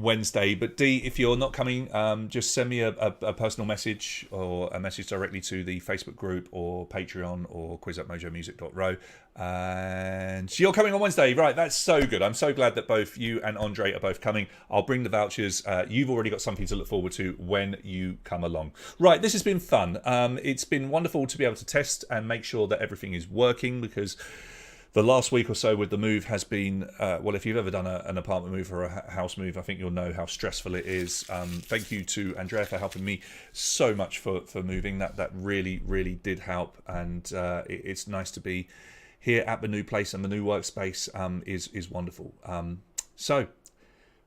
Wednesday. But D, if you're not coming, just send me a personal message or a message directly to the Facebook group or Patreon or quiz@mojomusic.ro. And you're coming on Wednesday. Right, that's so good. I'm so glad that both you and Andre are both coming. I'll bring the vouchers. You've already got something to look forward to when you come along. Right, this has been fun. It's been wonderful to be able to test and make sure that everything is working because the last week or so with the move has been, well, if you've ever done an apartment move or a house move, I think you'll know how stressful it is. Thank you to Andrea for helping me so much for moving. That really, really did help. And it's nice to be here at the new place, and the new workspace is wonderful. So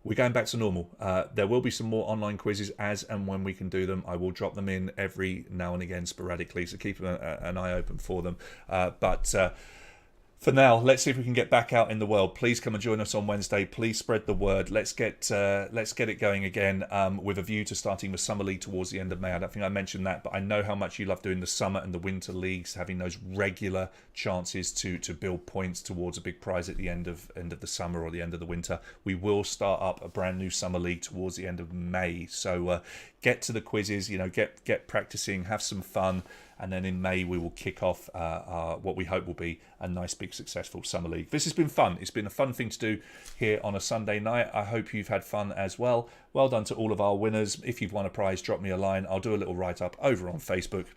we're going back to normal. There will be some more online quizzes as and when we can do them. I will drop them in every now and again sporadically, so keep an eye open for them. But for now, let's see if we can get back out in the world. Please come and join us on Wednesday. Please spread the word. Let's get it going again with a view to starting the Summer League towards the end of May. I don't think I mentioned that, but I know how much you love doing the Summer and the Winter Leagues, having those regular chances to build points towards a big prize at the end of the summer or the end of the winter. We will start up a brand new Summer League towards the end of May. So get to the quizzes, get practicing, have some fun. And then in May, we will kick off what we hope will be a nice, big, successful Summer League. This has been fun. It's been a fun thing to do here on a Sunday night. I hope you've had fun as well. Well done to all of our winners. If you've won a prize, drop me a line. I'll do a little write-up over on Facebook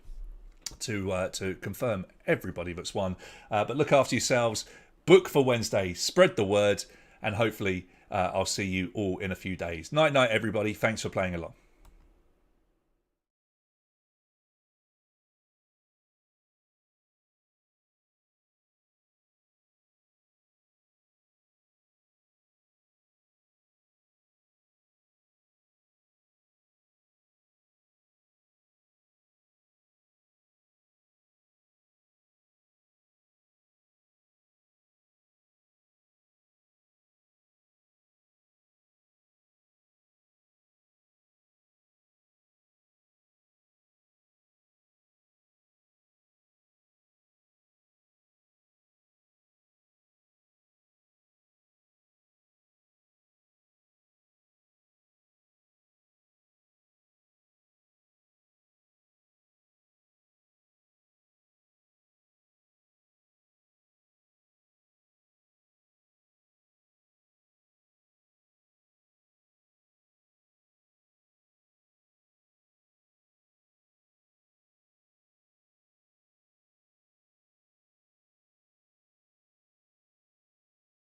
to confirm everybody that's won. But look after yourselves. Book for Wednesday. Spread the word. And hopefully I'll see you all in a few days. Night, night, everybody. Thanks for playing along.